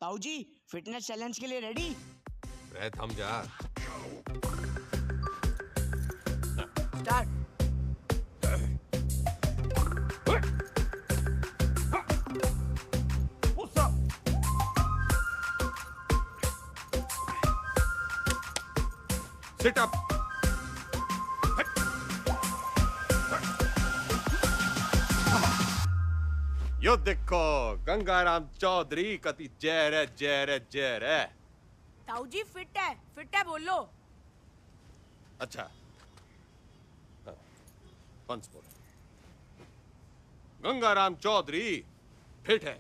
ताऊ जी fitness challenge के लिए रेडी? रे थम जा। स्टार्ट। Sit up. यो देखो गंगाराम चौधरी कति जहर है, जहर है, जहर है। ताऊ जी फिट है बोलो। अच्छा once more. Gangaram Chaudhary fit है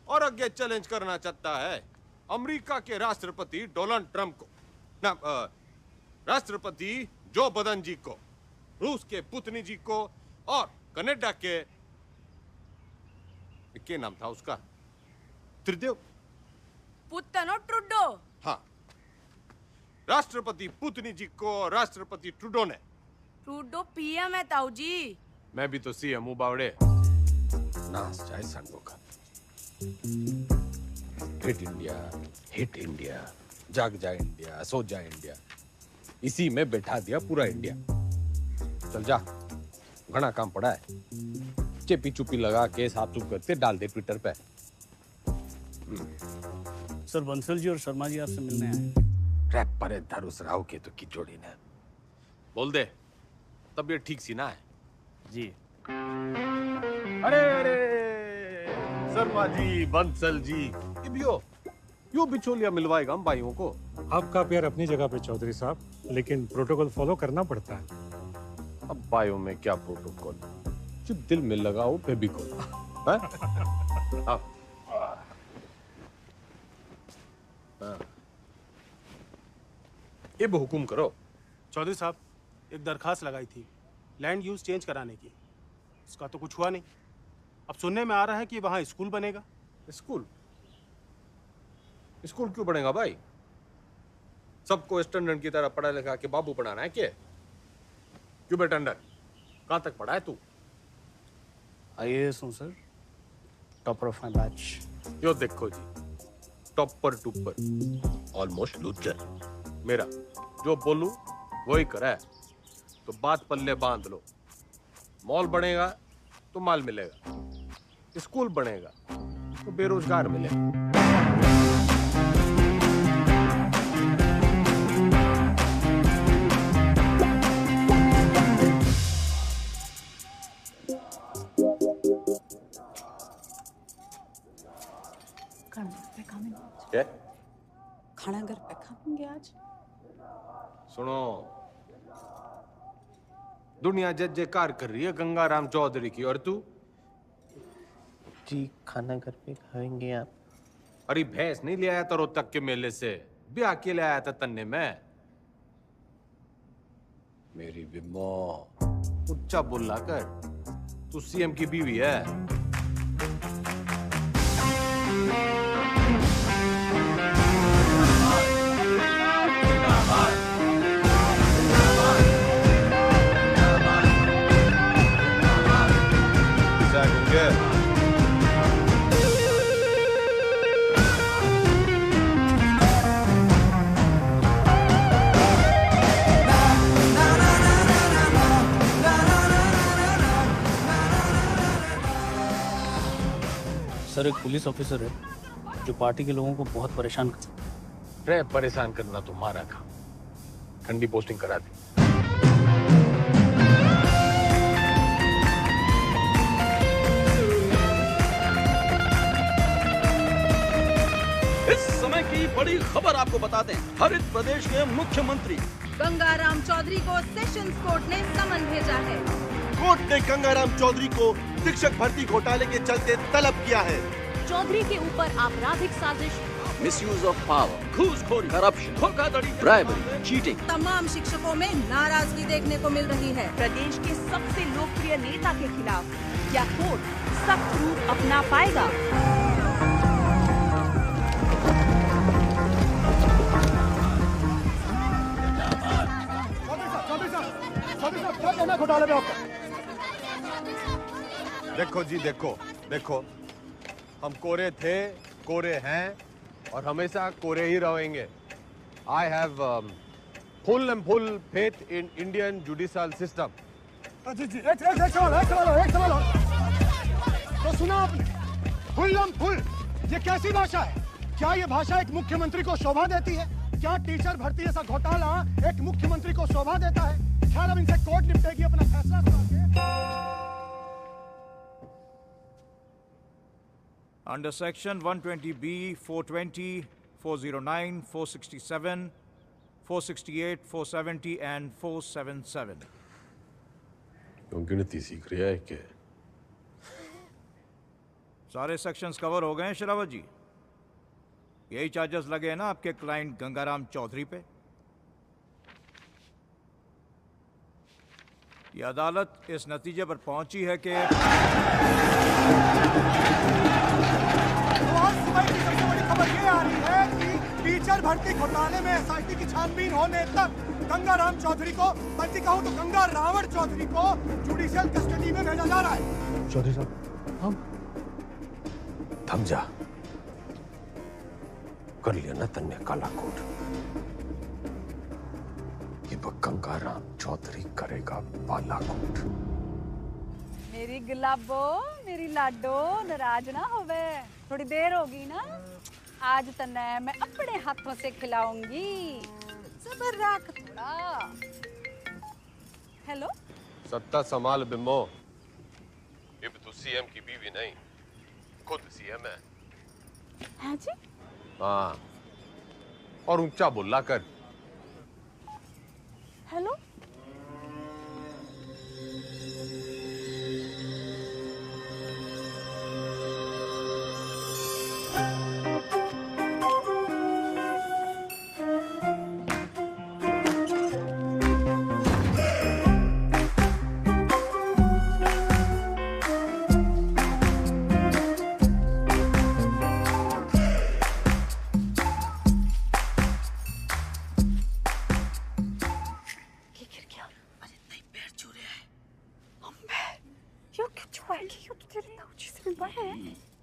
और आगे चैलेंज करना चाहता है अमेरिका के राष्ट्रपति डोनाल्ड ट्रंप को, ना राष्ट्रपति जो बदन जी को, रूस के पुतिन जी को और कनाडा के क्या नाम था उसका, त्रिदेव पुत्तनो ट्रुडो। हाँ, राष्ट्रपति पुतिन जी को राष्ट्रपति ट्रुडो ने। ट्रुडो पीएम है ताऊ जी। मैं भी तो सीएम हूँ बावड़े। नाच जाए संडो का। फिट इंडिया, हिट इंडिया, जाग जाए इंडिया, सो जाए इंडिया, इसी में बैठा दिया पूरा इंडिया। चल जा, घना काम पड़ा है। चेपी चुपी लगा के साफ चुप करते डाल दे ट्विटर पे। सर बंसल जी और शर्मा जी आपसे मिलने आए। रैप पर धरुस राव के तो की जोड़ी ने। बोल दे, तबीयत ठीक सी ना है? जी। अरे शर्मा जी, बंसल जी, यो बिचौलिया मिलवाएगा हम भाइयों को। आपका प्यार अपनी जगह पे चौधरी साहब, लेकिन प्रोटोकॉल फॉलो करना पड़ता है। अब भाइयों में क्या प्रोटोकॉल, जो दिल में लगाओ फेविकोल। ये हुकुम करो। चौधरी साहब, एक दरखास्त लगाई थी लैंड यूज चेंज कराने की, इसका तो कुछ हुआ नहीं। अब सुनने में आ रहा है कि वहाँ स्कूल बनेगा। स्कूल? स्कूल क्यों बनेगा भाई? सबको स्टैंडर्ड की तरह पढ़ा लिखा के बाबू बनाना है क्या? क्यों बेटा टंडन, कहाँ तक पढ़ा है तू? आईएएस हूँ sir, topper of my batch. Yo देखो जी, टॉपर टूपर ऑलमोस्ट लूजर। मेरा जो बोलूं वही करा है, तो बात पल्ले बांध लो। मॉल बनेगा तो माल मिलेगा, स्कूल बनेगा तो बेरोजगार मिलेगा। क्या? खाना घर पे खाएंगे आज। सुनो, दुनिया जय जयकार कर रही है गंगाराम चौधरी की, और तू? जी खाना घर पे खाएंगे आप। अरे भैंस नहीं ले आया था रोहतक के मेले से, ब्याह के ले आया था तन्ने में। मेरी बिम्मो, उच्चा बोला कर, तू सीएम की बीवी है। सर एक पुलिस ऑफिसर है जो पार्टी के लोगों को बहुत परेशान करता है। परेशान करना तुम्हारा काम, ठंडी पोस्टिंग करा दी। इस समय की बड़ी खबर आपको बता दें, हरित प्रदेश के मुख्यमंत्री गंगाराम चौधरी को सेशंस कोर्ट ने समन भेजा है। कोर्ट ने गंगाराम चौधरी को शिक्षक भर्ती घोटाले के चलते तलब किया है। चौधरी के ऊपर आपराधिक साजिश, मिसयूज ऑफ पावर, घूसखोरी, करप्शन, धोखाधड़ी, ब्राइबरी, चीटिंग, तमाम शिक्षकों में नाराजगी देखने को मिल रही है। प्रदेश के सबसे लोकप्रिय नेता के खिलाफ क्या कोर्ट सख्त रूप अपना पाएगा? घोटाले में आपका देखो जी, देखो देखो, हम कोरे थे, कोरे हैं और हमेशा कोरे ही रहेंगे। I have full and full faith in Indian judicial system. एक सवाल। तो सुना आपने, फुल एंड फुल, ये कैसी भाषा है? क्या ये भाषा एक मुख्यमंत्री को शोभा देती है? क्या टीचर भर्ती जैसा घोटाला एक मुख्यमंत्री को शोभा देता है? खैर अब इनसे कोर्ट निपटेगी अपना फैसला सुना। Under section 120B, 420, 409, 467, 468, 470 and 477. तुम गिनती सीख रहे हैं क्या? सारे सेक्शंस कवर हो गए हैं शरावत जी। यही चार्जेस लगे हैं ना आपके क्लाइंट गंगाराम चौधरी पे। ये अदालत इस नतीजे पर पहुंची है कि सबसे बड़ी खबर ये आ रही है कि टीचर भर्ती घोटाले में एसआईटी की छानबीन होने तक गंगाराम चौधरी को, बल्कि कहूं तो गंगा रावण चौधरी को जुडिशियल कस्टडी में भेजा जा रहा है। चौधरी साहब, हम थम जा, कर लिया ना तन्ने काला कोट। ये गंगाराम चौधरी करेगा बालाकोट। मेरी गुलाबो, मेरी लाडो, नाराज ना होवे। थोड़ी देर होगी ना, आज तन्ने मैं अपने हाथों से खिलाऊंगी। सब्र रख थोड़ा। हेलो, सत्ता संभाल बिम्बो। ये भी तो सीएम की बीवी नहीं, खुद सीएम है। हाँ जी? हाँ, और ऊंचा बोला कर। हेलो,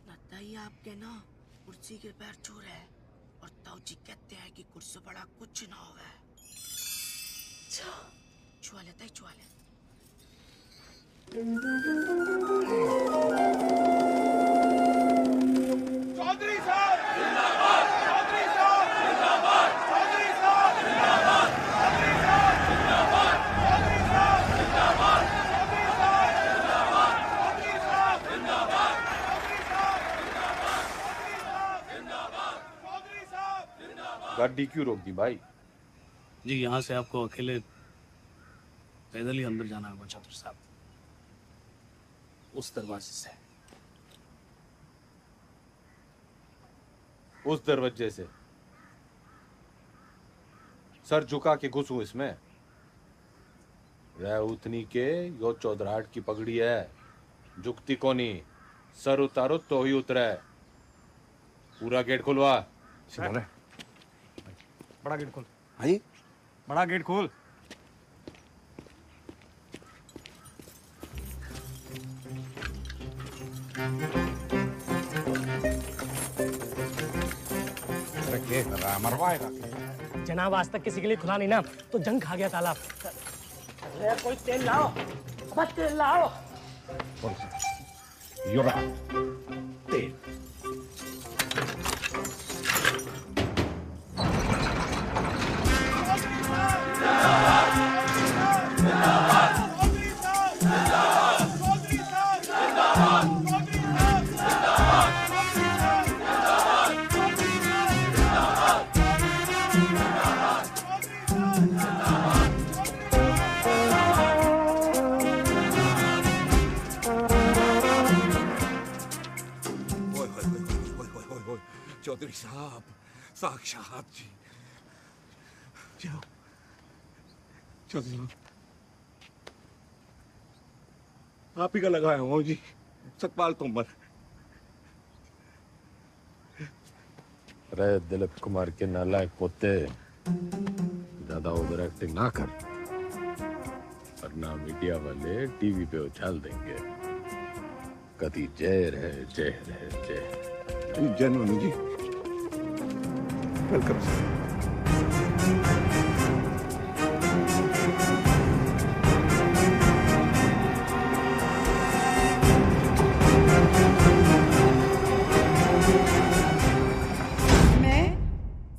लगता ही आपके ना कुर्सी के पैर छू रहे हैं और ताऊजी कहते हैं कि कुर्सी बड़ा कुछ ना होगा। छुआ लेता ही छुआ ले। चौधरी साहब जिंदाबाद, चौधरी साहब जिंदाबाद, चौधरी साहब जिंदाबाद, चौधरी साहब जिंदाबाद, चौधरी साहब जिंदाबाद, चौधरी साहब जिंदाबाद, चौधरी साहब जिंदाबाद, चौधरी साहब जिंदाबाद। गाड़ी क्यों रोक दी भाई? जी, यहाँ से आपको अकेले पैदल ही अंदर जाना होगा चौधरी साहब, उस दरवाजे से। उस दरवाजे से? सर झुका के घुसूं इसमें? उतनी के यो चौधराहट की पगड़ी है, झुकती कोनी। सर उतारो तो ही उतरे। पूरा गेट खुलवा। बड़ा गेट खोल। हाँ जी, बड़ा गेट खोल। क्या कर रहा है? मरवाएगा। जनाब आज तक किसी के लिए खुला नहीं ना, तो जंग खा गया तालाब। कोई तेल लाओ, बस तेल लाओ। तेल। चौधरी साहब, साक्षात जी। जाओ चौधरी साहब, आप ही का लगाया हूँ जी, सतपाल तोमर। अरे दिलीप कुमार के नालायक पोते, ज्यादा ओवर एक्टिंग ना कर, वरना मीडिया वाले टीवी पे उछाल देंगे कदी जय रहे जय रहे जय। जय जी। Welcome sir. मैं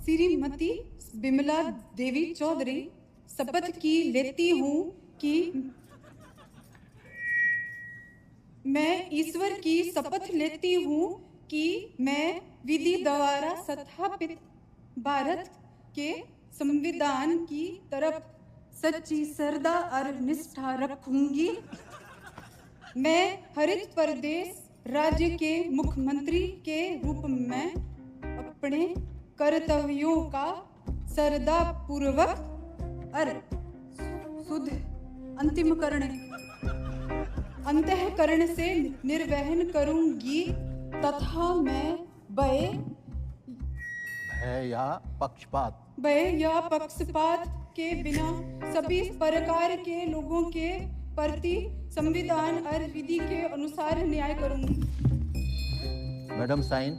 श्रीमती बिमला देवी चौधरी शपथ की लेती हूँ कि मैं ईश्वर की शपथ लेती हूँ कि मैं विधि द्वारा स्थापित भारत के संविधान की तरफ सच्ची श्रद्धा और निष्ठा रखूंगी। मैं हरित प्रदेश राज्य के मुख्यमंत्री के रूप में अपने कर्तव्यों का श्रद्धा पूर्वक और शुद्ध अंतःकरण से निर्वहन करूंगी तथा मैं भय या पक्षपात के बिना सभी प्रकार के लोगों के प्रति संविधान और विधि के अनुसार न्याय करूंगी। Madam sign.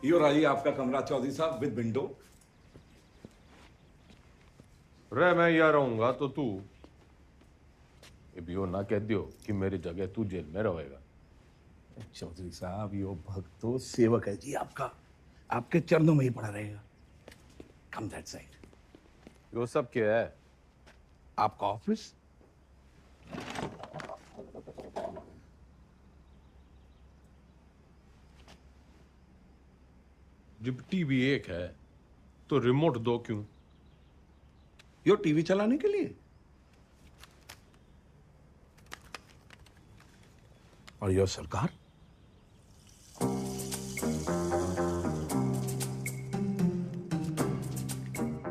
यो रही आपका कमरा चौधरी साहब विद विंडो। रे मैं यहाँ रहूंगा तो तू ये भी ना कह दियो कि मेरी जगह तू जेल में रहेगा। चौधरी साहब यो भक्त तो सेवक है जी आपका, आपके चरणों में ही पड़ा रहेगा। कम दैट साइड। यो सब क्या है? आपका ऑफिस। जब टीवी एक है तो रिमोट दो क्यों? यो टीवी चलाने के लिए। और यो सरकार।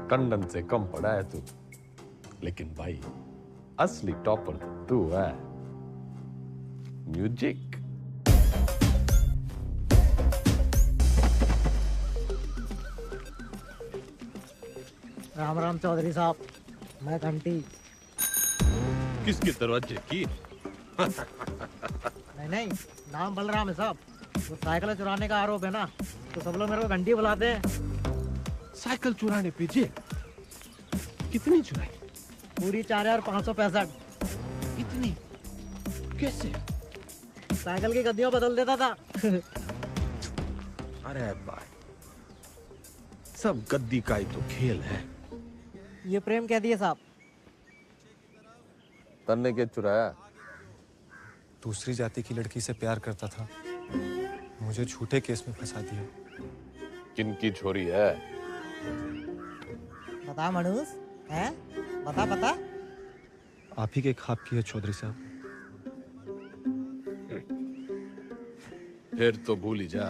टंडन से कम पड़ा है तू, लेकिन भाई असली टॉपर तो तू है। म्यूजिक। राम राम चौधरी साहब, मैं घंटी। किसके दरवाजे की? नहीं, नाम बलराम है साहब। वो साइकिल चुराने का आरोप है ना, तो सब लोग मेरे को घंटी बुलाते हैं। साइकिल चुराने पे जेल? कितनी चुराई? पूरी 4565। इतनी? कैसे? साइकिल की गद्दियों बदल देता था। अरे भाई, सब गद्दी का ही तो खेल है। ये प्रेम कह दिए साहब। तन्ने के चुराया? दूसरी जाति की लड़की से प्यार करता था, मुझे झूठे केस में फंसा दिया। किनकी छोरी है? बता मनुष है, बता। आप ही के खाप की है चौधरी साहब। फिर तो भूल ही जा,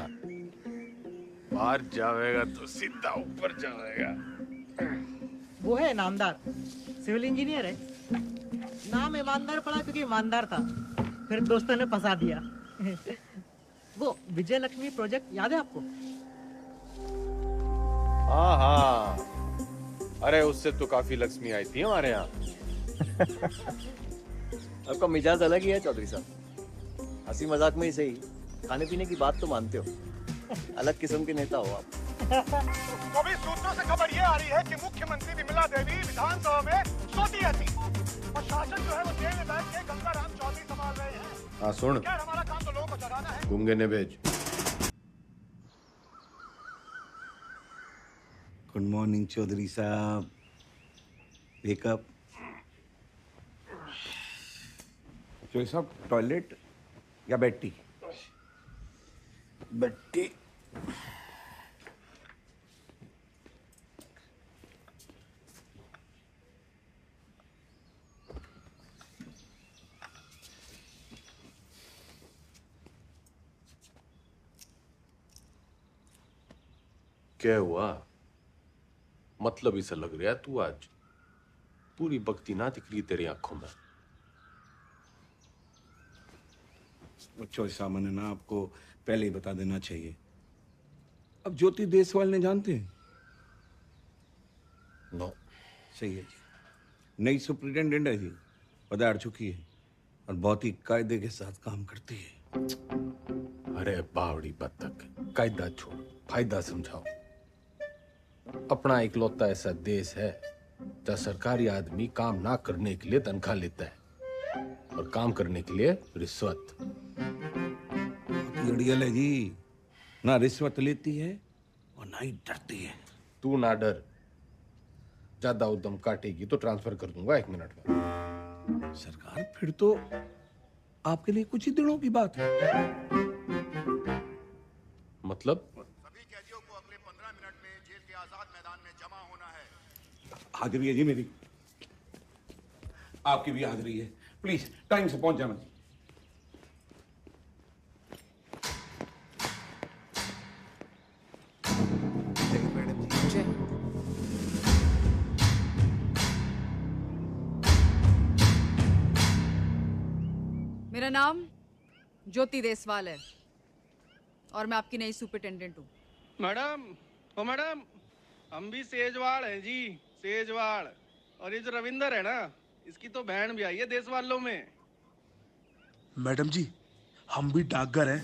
बाहर जाएगा तो सीधा ऊपर जाएगा। वो है नामदार, सिविल इंजीनियर है। नाम ईमानदार पड़ा क्योंकि ईमानदार था, फिर दोस्तों ने फंसा दिया। वो विजय लक्ष्मी प्रोजेक्ट याद है आपको? हाँ, अरे उससे तो काफी लक्ष्मी आई थी हमारे यहाँ। आपका मिजाज अलग ही है चौधरी साहब, हंसी मजाक में ही सही, खाने पीने की बात तो मानते हो। अलग किस्म के नेता हो आप। तो भी सूत्रों से खबर ये आ रही है कि मुख्यमंत्री विमला देवी विधानसभा में सोती थी और शासन जो है वो जेल में बैठ के गंगाराम चौधरी संभाल रहे हैं। हाँ सुन, खैर हमारा काम तो लोगों को जगाना है। गूंगे ने भेज। गुड मॉर्निंग चौधरी साहब, वेकअप। चौधरी साहब टॉयलेट या बेड टी? Bed tea. क्या हुआ? मतलब इसे लग रहा है तू आज पूरी भक्ति ना दिख रही तेरी आंखों में। चौधरी साहब ने ना आपको पहले ही बता देना चाहिए। अब ज्योति देसवाल ने जानते हैं? नो। सही है जी, नई सुप्रिंटेंडेंट है जी। पधार चुकी है और बहुत ही कायदे के साथ काम करती है। अरे बावड़ी बत्तख, कायदा छोड़, फायदा समझाओ। अपना इकलौता ऐसा देश है जहाँ सरकारी आदमी काम ना करने के लिए तनख्वाह लेता है और काम करने के लिए रिश्वत। अड़ियल है जी, ना रिश्वत लेती है और ना ही डरती है। तू ना डर, ज्यादा उद्यम काटेगी तो ट्रांसफर कर दूंगा 1 मिनट में। सरकार फिर तो आपके लिए कुछ ही दिनों की बात है। मतलब? सभी कैदियों को अगले 15 मिनट में जेल के आजाद मैदान में जमा होना है। हाजिरी है जी मेरी, आपकी भी हाजिरी है। प्लीज टाइम से पहुंच जाना। मेरा नाम ज्योति देसवाल है और मैं आपकी नई सुपरिटेंडेंट हूँ। मैडम, ओ मैडम, हम भी सेजवाड़ हैं जी, सेजवाड़। और ये जो रविंदर है ना, इसकी तो बहन भी आई है देसवालों में। मैडम जी, हम भी डाकघर हैं।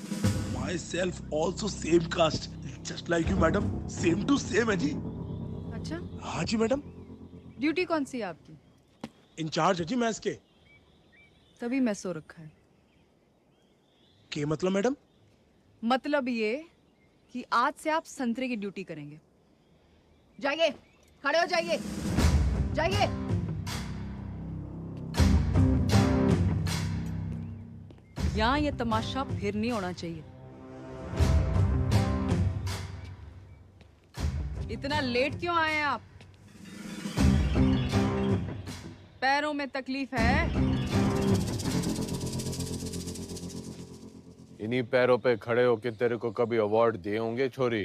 Myself also same caste, just like you madam, same to same है जी। अच्छा? हाँ जी मैडम। ड्यूटी कौन सी है आपकी? इंचार्ज है जी मैस के। तभी मैं सो रखा है। के मतलब मैडम? मतलब ये कि आज से आप संतरे की ड्यूटी करेंगे। जाइए, खड़े हो जाइए, जाइए। यहाँ ये तमाशा फिर नहीं होना चाहिए। इतना लेट क्यों आए हैं आप? पैरों में तकलीफ है? इन्हीं पैरों पे खड़े होके तेरे को कभी अवार्ड दिए होंगे छोरी?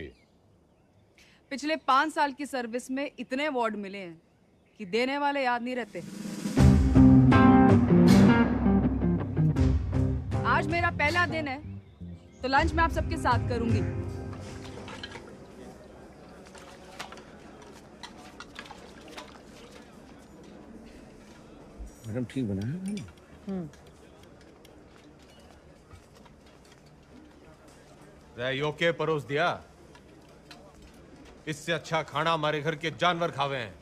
पिछले 5 साल की सर्विस में इतने अवार्ड मिले हैं कि देने वाले याद नहीं रहते। आज मेरा पहला दिन है तो लंच मैं आप सबके साथ करूंगी। मैडम ठीक बना है? योके परोस दिया। इससे अच्छा खाना हमारे घर के जानवर खावे हैं।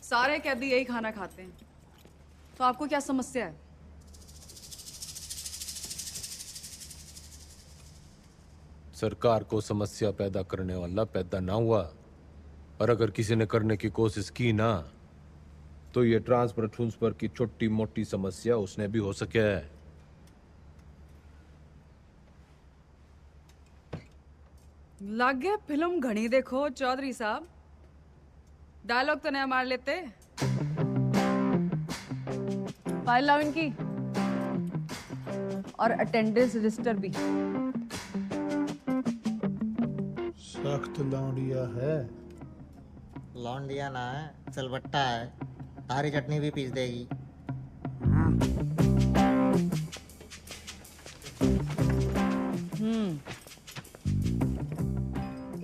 सारे कैदी यही खाना खाते हैं, तो आपको क्या समस्या है? सरकार को समस्या पैदा करने वाला पैदा ना हुआ, और अगर किसी ने करने की कोशिश की ना, तो ये ट्रांसफर की छोटी मोटी समस्या उसने भी हो सके है। लग गया फिल्म घनी देखो चौधरी साहब। डायलॉग तो नया मार लेते। फाइल लाओ इनकी, और अटेंडेंस रजिस्टर भी। सख्त लौंडिया है। लौंडिया ना है, चलबट्टा है। तारी चटनी भी पीस देगी।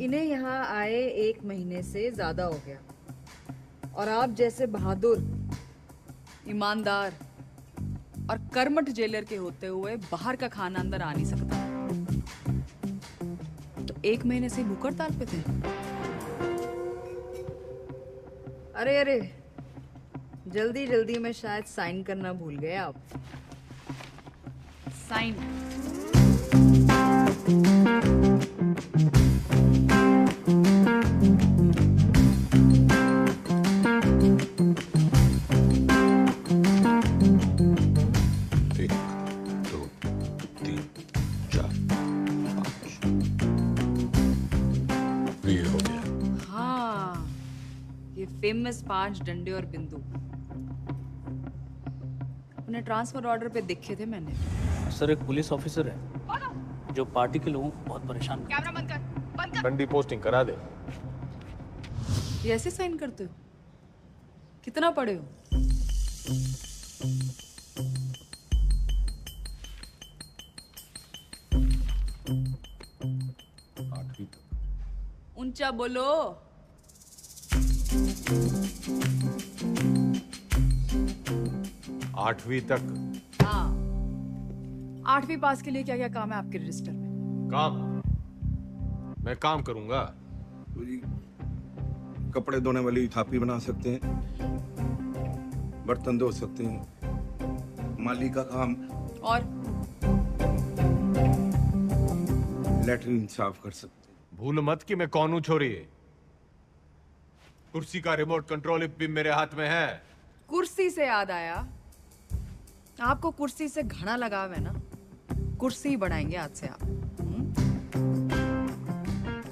इन्हें यहाँ आए 1 महीने से ज्यादा हो गया, और आप जैसे बहादुर, ईमानदार और कर्मठ जेलर के होते हुए बाहर का खाना अंदर आ नहीं सकता। तो 1 महीने से भूख हड़ताल पे थे। अरे अरे, जल्दी जल्दी में शायद साइन करना भूल गए आप। साइन। फेमस 5 डंडे और बिंदु उन्हें ट्रांसफर ऑर्डर पे दिखे थे मैंने। सर, एक पुलिस ऑफिसर है जो पार्टी के लोगों को बहुत परेशान करता है। कैमरा बंद कर, बंद कर। ठंडी पोस्टिंग करा दे। ये ऐसे साइन करते हो? कितना पढ़े हो? ऊंचा बोलो। आठवीं तक। हाँ, 8वीं पास के लिए क्या क्या काम है आपके रजिस्टर में? काम? मैं काम करूंगा। कपड़े धोने वाली थापी बना सकते हैं, बर्तन धो सकते हैं, माली का काम, और लेटरिन साफ कर सकते हैं। भूल मत कि मैं कौन हूं छोरी। कुर्सी का रिमोट कंट्रोल भी मेरे हाथ में है। कुर्सी से याद आया, आपको कुर्सी से घना लगाव है ना, कुर्सी बढ़ाएंगे आज से आप।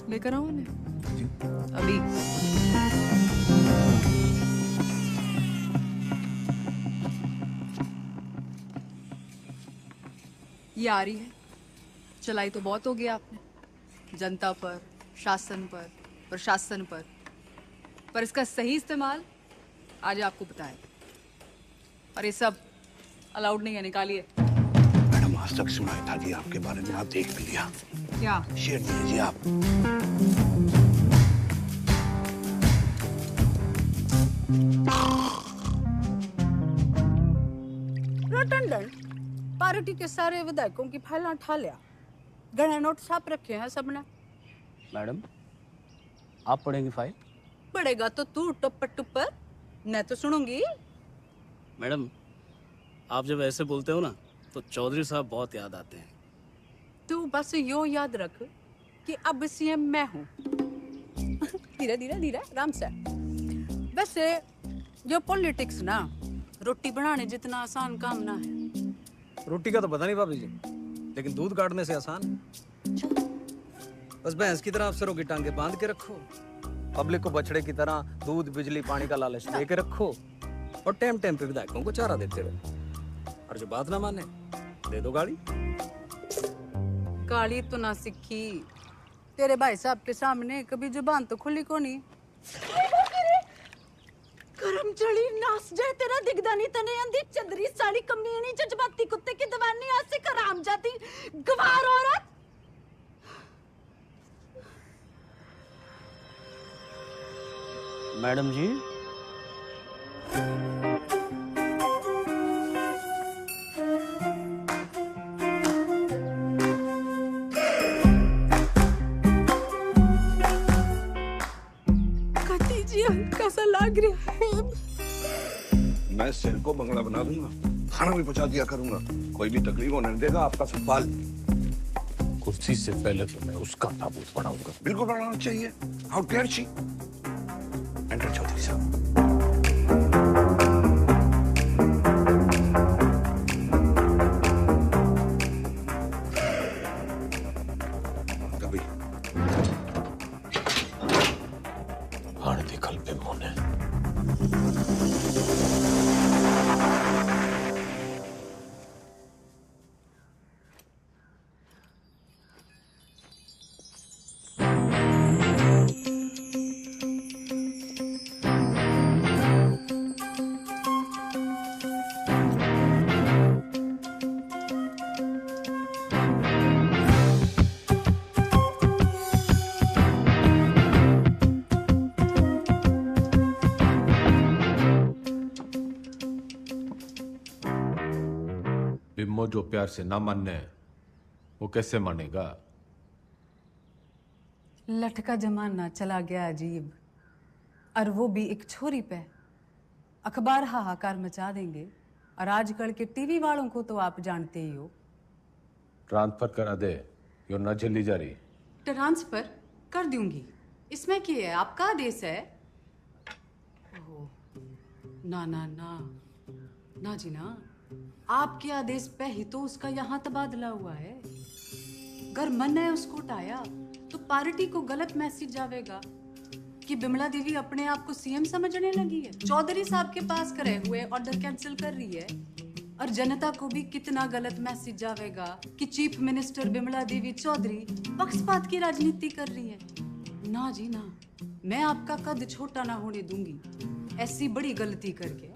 लेकर आओ उन्हें अभी। ये आ रही है, चलाई तो बहुत हो गया आपने, जनता पर, शासन पर, प्रशासन पर इसका सही इस्तेमाल आज आपको बताएं। और ये सब अलाउड नहीं है, निकालिए। मैडम आज तक सुनाई था जी आपके बारे में, आप देख भी लिया। क्या शेयर दीजिए आप। टंडन, पार्टी के सारे विधायकों की फाइलें उठा लिया, गणे नोट छाप रखे हैं सबने। मैडम, आप पढ़ेंगी फाइल? पढ़ेगा तो तू टुप्पर टुप्पर, मैं तो सुनूंगी। मैडम, आप जब ऐसे बोलते हो ना तो चौधरी साहब बहुत याद आते हैं। तू बस यो याद रख कि अब सीएम मैं हूँ। धीरे धीरे धीरे आराम से। वैसे जो पॉलिटिक्स ना रोटी बनाने जितना आसान काम ना है। रोटी का तो पता नहीं भाभी जी, लेकिन दूध काटने से आसान है। बस भैंस की तरह अफसरों की टांगे बांध के रखो, पब्लिक को बछड़े की तरह दूध बिजली पानी का लालच दे के रखो, और टाइम टाइम पे विधायकों को चारा देते रहो। और जो बात ना माने दे दो गाड़ी। गाली तो ना सीखी, तेरे भाई साहब के सामने कभी जुबान तो खुली को नहीं। करम चढ़ी नास जाए तेरा दिगदानी तने अंधी चंदरी साड़ी कमीनी जज्बाती कुत्ते की दवानी आज से कराम जाती गवार औरत। मैडम जी, कती जी कैसा लग रहा है? मैं सिर को बंगला बना दूंगा, खाना भी पहुंचा दिया करूंगा, कोई भी तकलीफ होने नहीं देगा आपका सवाल। कुर्सी से पहले तो मैं उसका ताबूत बनाऊंगा। बिल्कुल बनाना चाहिए। How dare she. Enter Chaudhary Sahab. कभी हाण दिखल पे मोने। बिम्मो जो प्यार से ना मानने वो कैसे मानेगा? लटका जमाना चला गया अजीब, और वो भी एक छोरी पे। अखबार हाहाकार मचा देंगे, और आजकल के टीवी वालों को तो आप जानते ही हो। ट्रांसफर करा दे, यो न झेली जा रही। ट्रांसफर कर दूंगी, इसमें क्या है, आपका आदेश है। ओह, ना ना ना ना जी ना, आपके आदेश पे ही तो उसका यहाँ तबादला हुआ है। अगर मन है उसको उठाया तो पार्टी को गलत मैसेज जावेगा कि बिमला देवी अपने आप को सीएम समझने लगी है, चौधरी साहब के पास करे हुए ऑर्डर कैंसिल कर रही है, और जनता को भी कितना गलत मैसेज जावेगा कि चीफ मिनिस्टर बिमला देवी चौधरी पक्षपात की राजनीति कर रही है। ना जी ना, मैं आपका कद छोटा ना होने दूंगी ऐसी बड़ी गलती करके।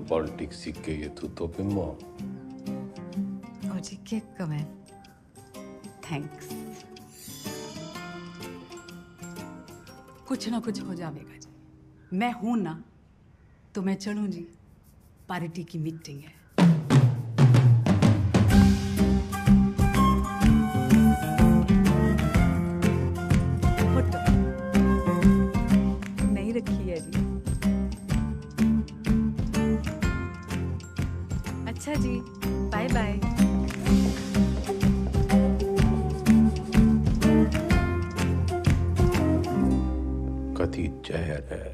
पॉलिटिक्स सीख के ये तू तो बिम्मो। Would you come in? Thanks. कुछ ना कुछ हो जाएगा जी। मैं हूं ना तो मैं चलूं जी। पार्टी की मीटिंग है। फोटो नहीं रखी है जी। अच्छा जी, बाय बाय। कथी जहर है।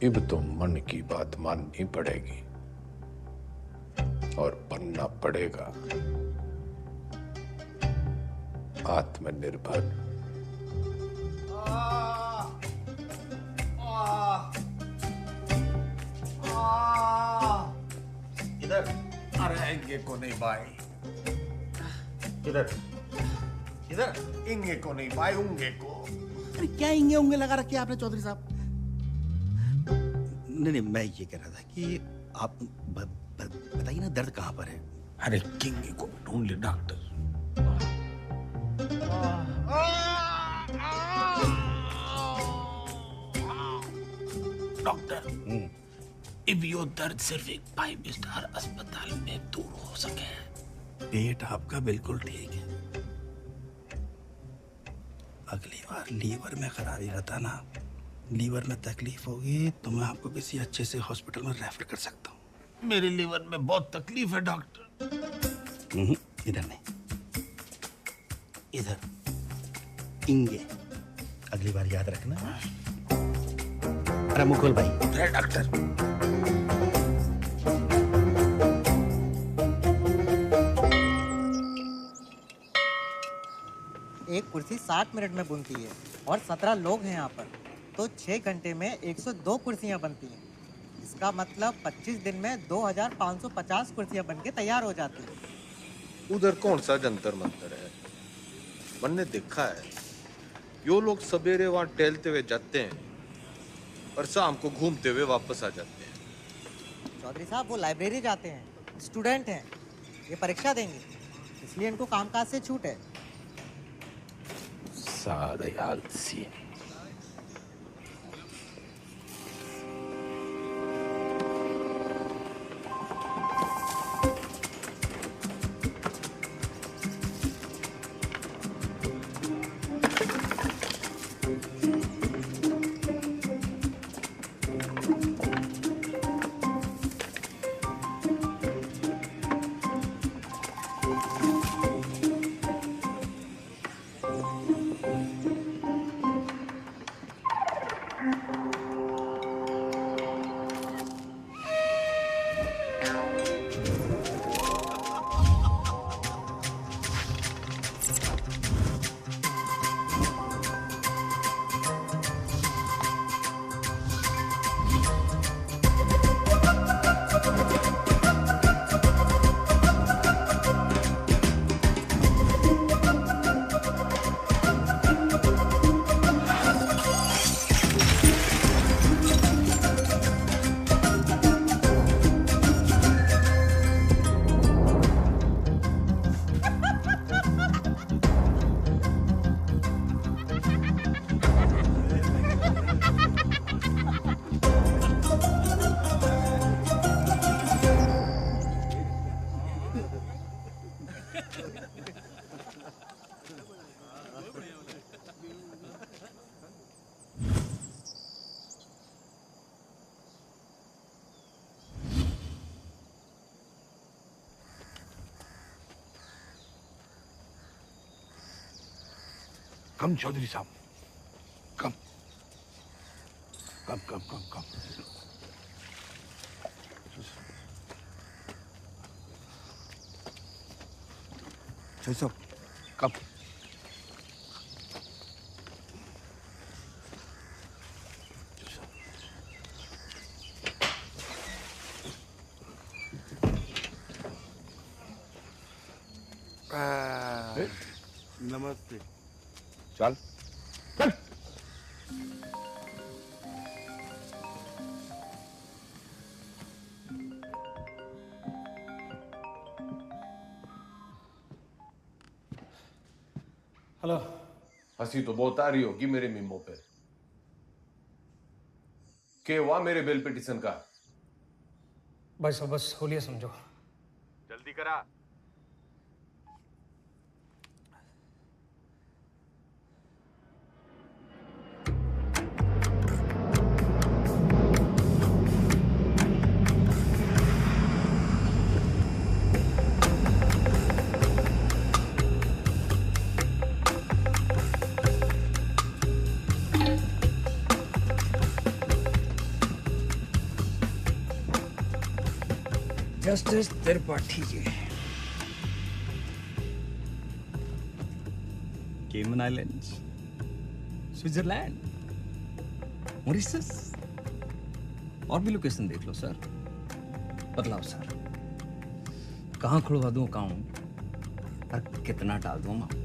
अब तो मन की बात माननी पड़ेगी और बनना पड़ेगा आत्मनिर्भर। इधर। अरे इंगे को नहीं भाई। इधर इधर। इंगे को नहीं भाई, उंगे को। अरे क्या इंगे उंगे लगा रखे आपने चौधरी साहब? नहीं, मैं ये कह रहा था कि आप बताइए ना दर्द कहाँ पर है? अरे किंगे को ढूंढ ले डॉक्टर। डॉक्टर, अब यो दर्द सिर्फ एक 5 स्टार अस्पताल में दूर हो सके। पेट आपका बिल्कुल ठीक है। अगली बार लीवर में खराबी रहता ना, लीवर में तकलीफ होगी तो मैं आपको किसी अच्छे से हॉस्पिटल में रेफर कर सकता हूँ। मेरे लीवर में बहुत तकलीफ है डॉक्टर। इधर नहीं, इधर इंगे। अगली बार याद रखना। अरे मुकुल भाई। अरे डॉक्टर। एक कुर्सी 60 मिनट में बनती है और 17 लोग हैं यहाँ पर, तो 6 घंटे में 102 कुर्सियाँ बनती हैं। इसका मतलब 25 दिन में 2550 कुर्सियाँ बनके तैयार हो जाती हैं। उधर कौन सा जंतर मंतर है? मैंने देखा है यो लोग सवेरे वहां टहलते हुए जाते हैं और शाम को घूमते हुए वापस आ जाते हैं। चौधरी साहब वो लाइब्रेरी जाते हैं, स्टूडेंट हैं, ये परीक्षा देंगे, इसलिए इनको कामकाज से छूट है। सारे आलसी। कम चौधरी साहब, कम कम कम कम कम। चौधरी साहब कम। नमस्ते। चल चल। हेलो। हंसी तो बहुत आ रही होगी मेरे मीमो पे। के हुआ मेरे बेल पिटीशन का? भाई साहब बस होलिया समझो। जल्दी करा। जस्टिस त्रिपाठी जी, केमन आइलैंड्स, स्विट्जरलैंड, मॉरिशस, और भी लोकेशन देख लो सर। बतलाओ सर, कहाँ खुलवा दूँ अकाउंट और कितना डाल दूँ amount?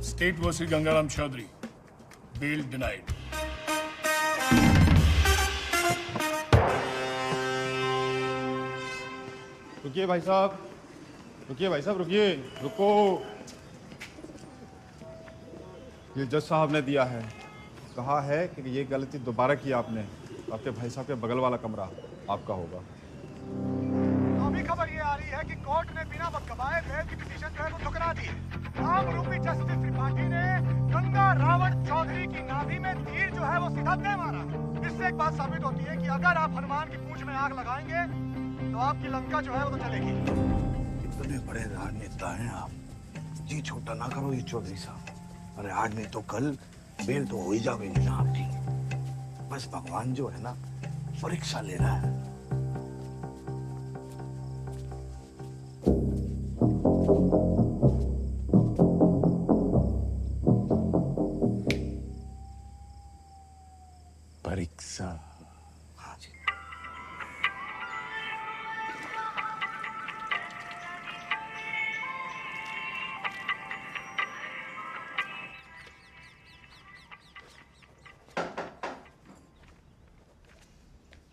State versus Gangaram Chaudhary. Bail denied. रुकिए भाई साहब, रुकिए भाई साहब, रुकिए, रुको। ये जज साहब ने दिया है, कहा है कि ये गलती दोबारा की आपने, आपके भाई साहब के बगल वाला कमरा आपका होगा। अभी खबर ये आ रही है कि कोर्ट ने बिना वक्त गवाए बेल की पिटीशन जो है वो ठुकरा दी। आमरूपी जस्टिस त्रिपाठी ने गंगा रावण चौधरी की नाभि में तीर जो है वो सीधा दे मारा। इससे एक बात साबित होती है कि अगर आप हनुमान की पूंछ में आग लगाएंगे तो आपकी लंका जो है वो तो चलेगी। इतने बड़े राजनेता हैं आप, जी छोटा ना करो ये चौधरी साहब। अरे आज नहीं तो कल बेल तो हो ही जाएगी ना आपकी। बस भगवान जो है ना परीक्षा ले रहा है। परीक्षा। हाँ जी।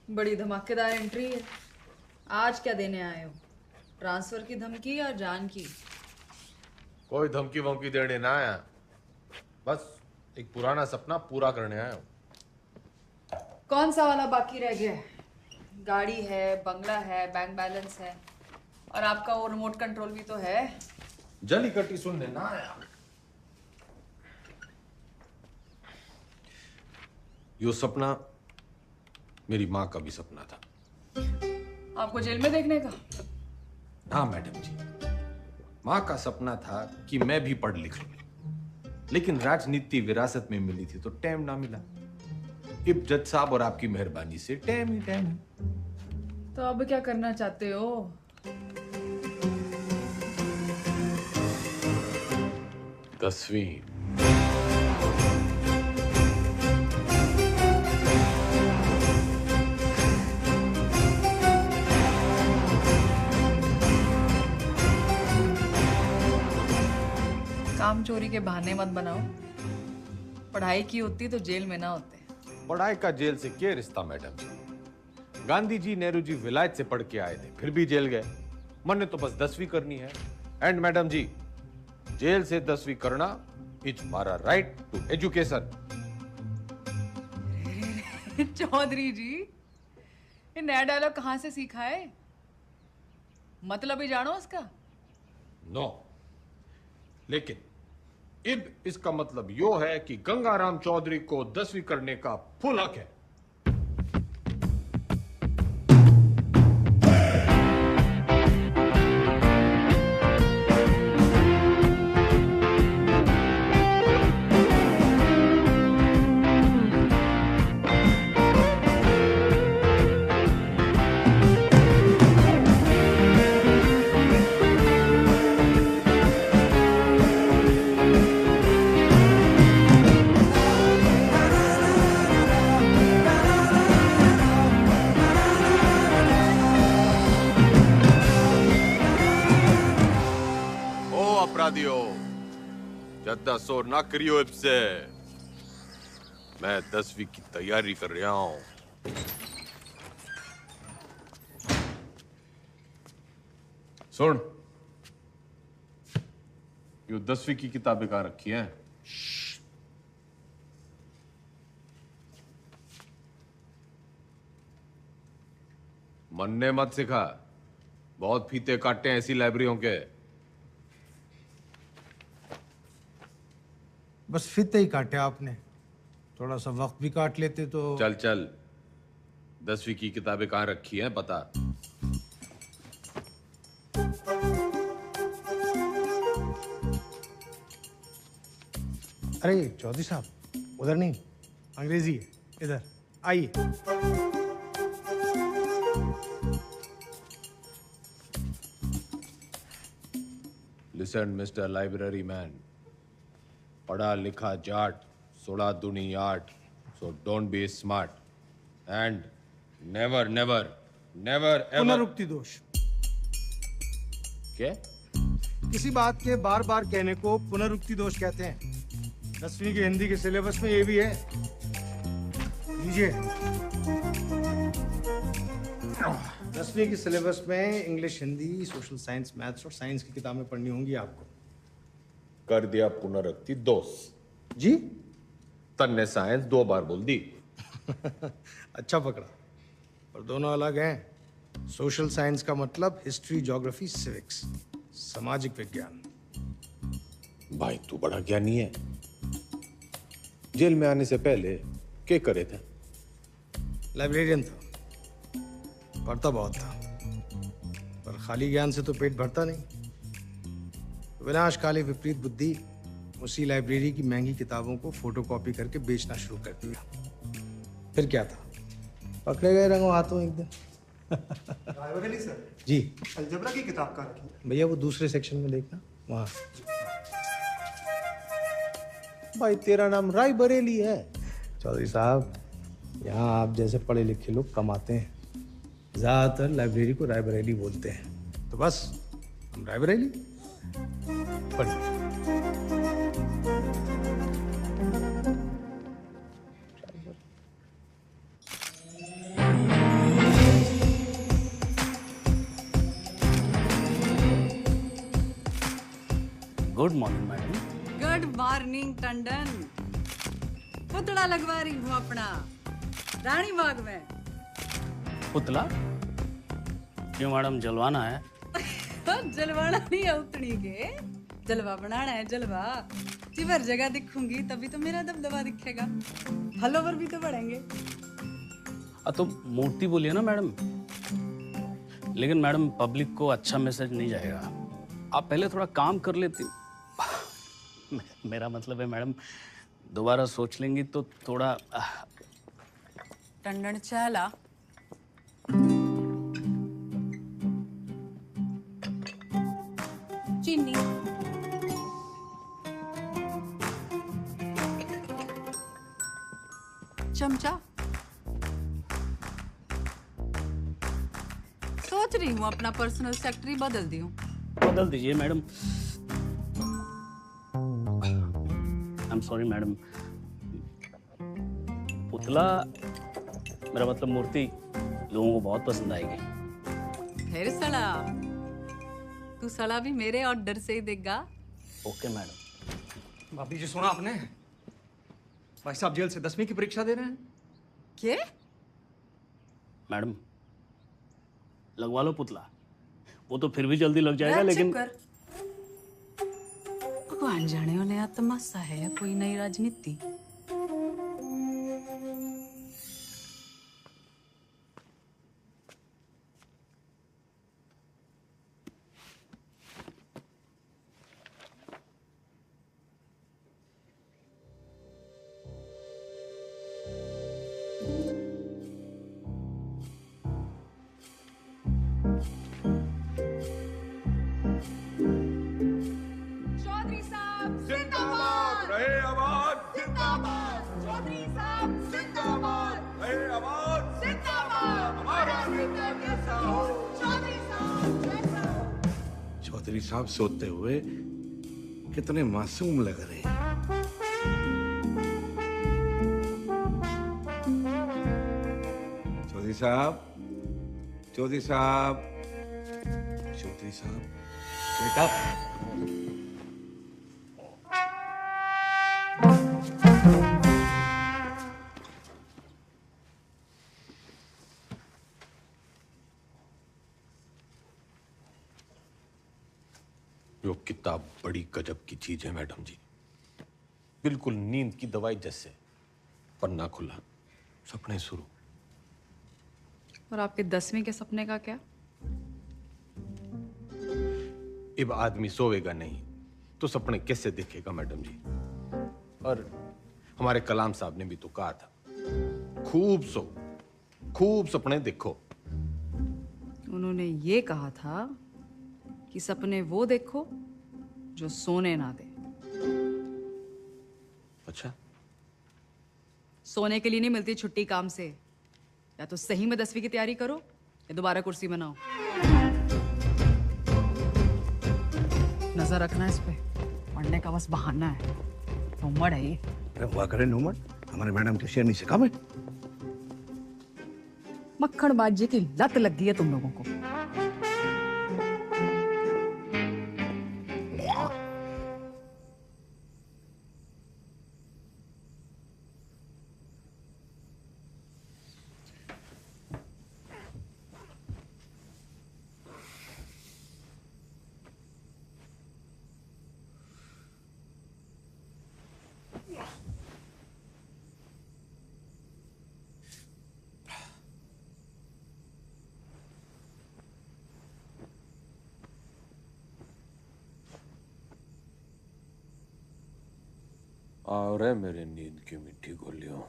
बड़ी धमाकेदार एंट्री है। आज क्या देने आए हो? ट्रांसफर की धमकी या जान की? कोई धमकी वमकी देने ना आया, बस एक पुराना सपना पूरा करने आया हूँ। कौन सा वाला बाकी रह गया है? गाड़ी है, बंगला है, बैंक बैलेंस है, और आपका वो रिमोट कंट्रोल भी तो है। जली कट्टी सुनने ना आया। यो सपना मेरी माँ का भी सपना था। आपको जेल में देखने का? हाँ मैडम जी, माँ का सपना था कि मैं भी पढ़ लिख लूं, लेकिन राजनीति विरासत में मिली थी तो टाइम ना मिला। इब जज साहब और आपकी मेहरबानी से टाइम ही टाइम है। तो अब क्या करना चाहते हो? 10वीं। काम चोरी के बहाने मत बनाओ। पढ़ाई की होती तो जेल में ना होते। पढ़ाई का जेल से क्या रिश्ता मैडम जी? गांधी जी, नेहरू जी विलायत से पढ़ के आए थे, फिर भी जेल गए। मैंने तो बस 10वीं करनी है। एंड मैडम जी, जेल से 10वीं करना इज हमारा राइट टू एजुकेशन। चौधरी जी, ये नया डायलॉग कहाँ से सीखा है? मतलब ही जानो उसका? नो, लेकिन इब इसका मतलब यो है कि गंगाराम चौधरी को 10वीं करने का फुल हक है। ज्यादा शोर ना करियो इससे। मैं 10वीं की तैयारी कर रहा हूँ। सुन, ये 10वीं की किताबें कहाँ रखी हैं? मन्ने मत सिखा, बहुत फीते काटे हैं ऐसी लाइब्रेरियों के। बस फीते ही काटे आपने, थोड़ा सा वक्त भी काट लेते तो। चल चल, 10वीं की किताबें कहाँ रखी हैं बता। अरे चौधरी साहब, उधर नहीं, अंग्रेजी है, इधर आइए। लिसन मिस्टर लाइब्रेरी मैन, पढ़ा लिखा जाट, 16 दूनी 8, so don't be smart and never never never ever. पुनरुक्ति दोष। क्या? किसी बात के बार बार कहने को पुनरुक्ति दोष कहते हैं। 10वीं के हिंदी के सिलेबस में ये भी है, लीजिए। 10वीं के सिलेबस में English, Hindi, social science, maths और साइंस की किताबें पढ़नी होंगी आपको। कर दिया पुनरुक्ति दोष जी। तन्ने साइंस 2 बार बोल दी। अच्छा पकड़ा, पर दोनों अलग हैं। सोशल साइंस का मतलब हिस्ट्री, ज्योग्राफी, सिविक्स, सामाजिक विज्ञान। भाई तू बड़ा ज्ञानी है। जेल में आने से पहले क्या करे थे? लाइब्रेरियन था, पढ़ता बहुत था, पर खाली ज्ञान से तो पेट भरता नहीं। विनाशकाली विपरीत बुद्धि उसी लाइब्रेरी की महंगी किताबों को फोटोकॉपी करके बेचना शुरू कर दिया। फिर क्या था, पकड़े गए रंगों हाथों एक दिन। रायबरेली सर जी। अलजबरा की किताब कहाँ रखी है? भैया वो दूसरे सेक्शन में देखना, वहाँ। भाई तेरा नाम राय बरेली है? चौधरी साहब, यहाँ आप जैसे पढ़े लिखे लोग कम आते हैं। ज्यादातर लाइब्रेरी को रायबरेली बोलते हैं, तो बस हम रायबरेली। पढ़िए। Good morning madam. Good morning Tandon. पुतला लगवा रही हूँ अपना रानी बाग में। पुतला क्यों मैडम, जलवाना है? जलवाना नहीं है, उतनी के जलवा बनाना है। जलवा जिधर जगह दिखूंगी तभी तो मेरा दबदबा दिखेगा, फॉलोवर भी तो बढ़ेंगे। तो मूर्ति बोलिए ना मैडम। लेकिन मैडम पब्लिक को अच्छा मैसेज नहीं जाएगा। आप पहले थोड़ा काम कर लेती। मेरा मतलब है मैडम, दोबारा सोच लेंगी तो थोड़ा। टंडन चाला चीनी चमचा। सोच रही हूँ अपना पर्सनल सेक्रेटरी बदल दूं। बदल दीजिए madam. I am sorry madam. पुतला, मेरा मतलब मूर्ति, लोगों को बहुत पसंद आएगी। फिर सड़ा, तू सड़ा भी मेरे ऑर्डर से ही देगा। Okay madam. भाभी जी सुना आपने? भाई साहब जेल से 10वीं की परीक्षा दे रहे हैं। क्या? मैडम लगवा लो पुतला, वो तो फिर भी जल्दी लग जाएगा। लेकिन भगवान जाने वाले या तमाशा है या कोई नई राजनीति। चौधरी साहब सोते हुए कितने मासूम लग रहे हैं। चौधरी साहब, चौधरी साहब, चौधरी साहब, बेटा। यो किताब बड़ी गजब की चीज है मैडम जी, बिल्कुल नींद की दवाई जैसे। पन्ना खुला, सपने शुरू। और आपके 10वीं के सपने का क्या? अब आदमी सोएगा नहीं तो सपने कैसे देखेगा मैडम जी। और हमारे कलाम साहब ने भी तो कहा था, खूब सो, खूब सपने देखो। उन्होंने ये कहा था कि सपने वो देखो जो सोने ना दे। अच्छा, सोने के लिए नहीं मिलती छुट्टी काम से। या तो सही में 10वीं की तैयारी करो या दोबारा कुर्सी बनाओ। नजर रखना इस पे, पढ़ने का बस बहाना है। नूमड़ है ये। अरे वाह करे नूमड़, हमारे मैडम के शेरनी से कम है। मक्खनबाजी की लत लग गई है तुम लोगों को। और है मेरे नींद की मीठी गोलियों।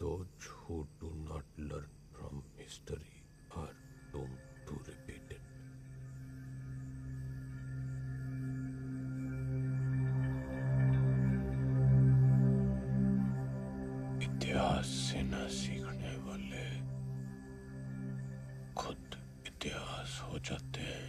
Those who do not learn from history are doomed to repeat it. इतिहास से न सीखने वाले खुद इतिहास हो जाते हैं।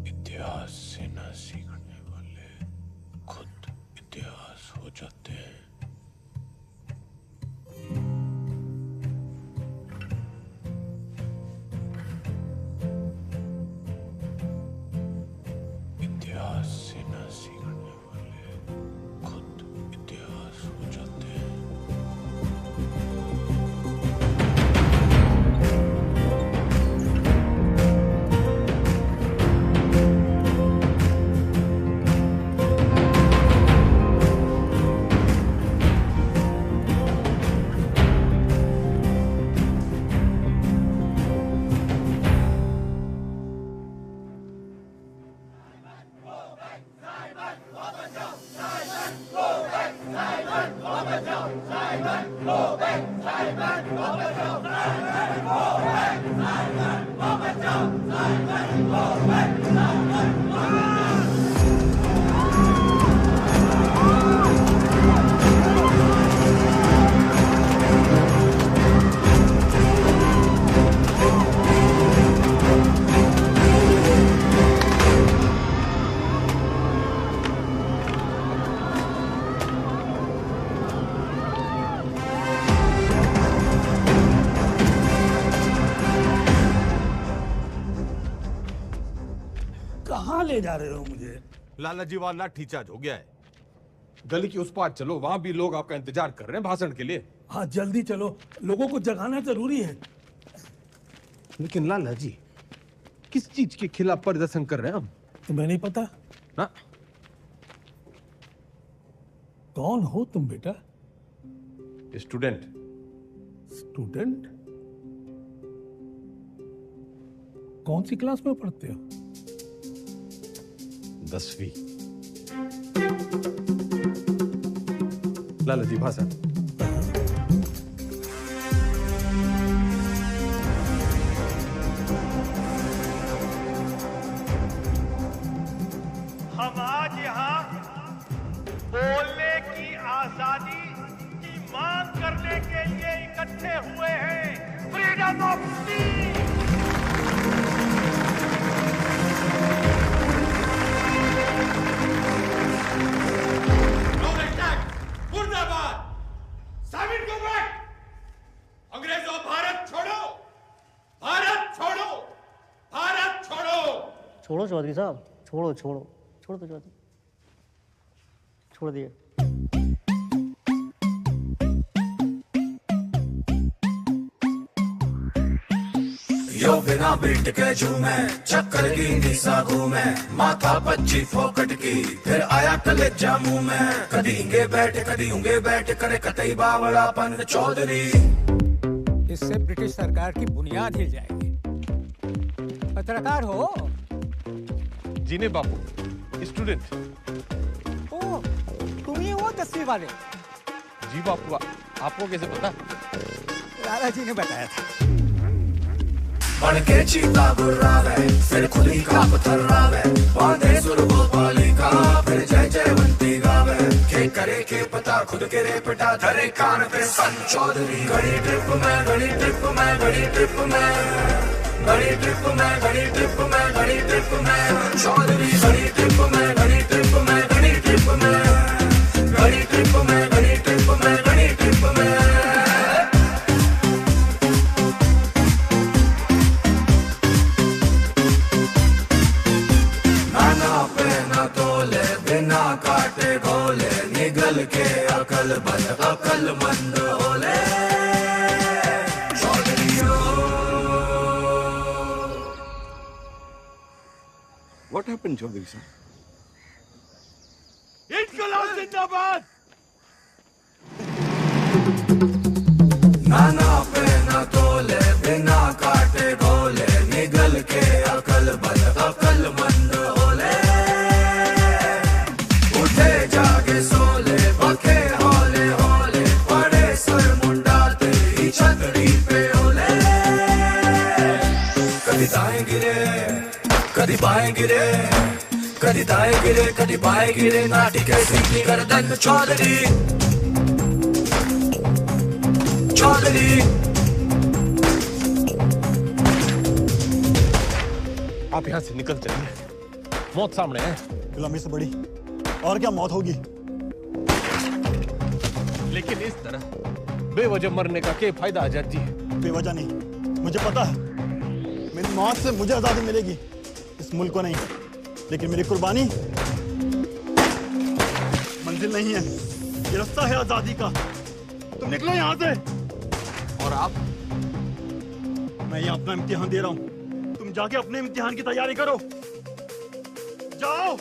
इतिहास से न सीखने वाले खुद इतिहास हो जाते हैं। इतिहास से न सीखने वाले खुद इतिहास हो जाते हैं। कहाँ ले जा रहे हो मुझे? लाला जी वाला ठीचाज हो गया है। गली की उस पार चलो, वहां भी लोग आपका इंतजार कर रहे हैं भाषण के लिए। हाँ जल्दी चलो, लोगों को जगाना जरूरी है। लेकिन लाला जी, किस चीज के खिलाफ प्रदर्शन कर रहे हैं हम? तुम्हें नहीं पता? ना। कौन हो तुम बेटा? स्टूडेंट। स्टूडेंट? कौन सी क्लास में पढ़ते हो? 10वीं। लाला जी भाषा। हम आज यहाँ बोलने की आजादी की मांग करने के लिए इकट्ठे हुए हैं। Freedom of speech. मुर्दाबाद। साबित को बैक। अंग्रेजों भारत छोड़ो, भारत छोड़ो, भारत छोड़ो। छोड़ो चौधरी साहब, छोड़ो छोड़ो छोड़ दो चौधरी, छोड़ दिए। यो बिना बीट के झूमे, चक्कर की निशा घूमे, माथा पच्ची फोकट की, फिर आया कलेजा मुंह में। कदी इंगे बैठ करे कतई बावड़ापन चौधरी। इससे ब्रिटिश सरकार की बुनियाद हिल जाएगी। पत्रकार हो? जीने बापू, स्टूडेंट। ओ, तुम ही हो 10वीं वाले? जी बापू, आपको कैसे पता? लाला जी ने बताया था। बन के चीता गुर्रावे, फिर खुली का पथर्रावे, बांधे सुर गोपाली का, फिर जय जयवंती गावे। के करे के पता खुद के रे पिटा, धरे कान पे सन चौधरी। घड़ी ट्रिप में, घड़ी ट्रिप में, घड़ी ट्रिप में, घड़ी ट्रिप में, घड़ी ट्रिप में, घड़ी ट्रिप में चौधरी। घड़ी ट्रिप में, घड़ी ट्रिप में, घड़ी ट्रिप में, घड़ी ट्रिप में, घड़ी ट्रिप में, घड़ी ट्रिप में। बिना काटे गोले, निगल के अकल बंद, अकलमंद होले चौधरियों। What happened, चौधरी साहब? इनकलाब जिंदाबाद। नाना पे न तोले, बिना काटे गोले, निगल के अकल बंद, अकलमंद होले। उठे जागे सोले, बके होले होले, पड़े सर मुंडा तेरी छतरी पे होले। कभी दाएं गिरे, कभी बाएं गिरे, कभी दाएं गिरे, कभी बाएं गिरे, नाटी कैसी की गर्दन चौधरी, चौधरी। आप यहाँ से निकल चलिए, मौत सामने है। गुलामी से बड़ी और क्या मौत होगी? लेकिन इस तरह बेवजह मरने का क्या फायदा आजाद जी? बेवजह नहीं, मुझे पता है मेरी मौत से मुझे आजादी मिलेगी, इस मुल्क को नहीं। लेकिन मेरी कुर्बानी मंजिल नहीं है, ये रास्ता है आजादी का। तुम निकलो यहाँ से। और आप? मैं यहाँ अपना इम्तिहान दे रहा हूँ, तुम जाके अपने इम्तिहान की तैयारी करो। जाओ।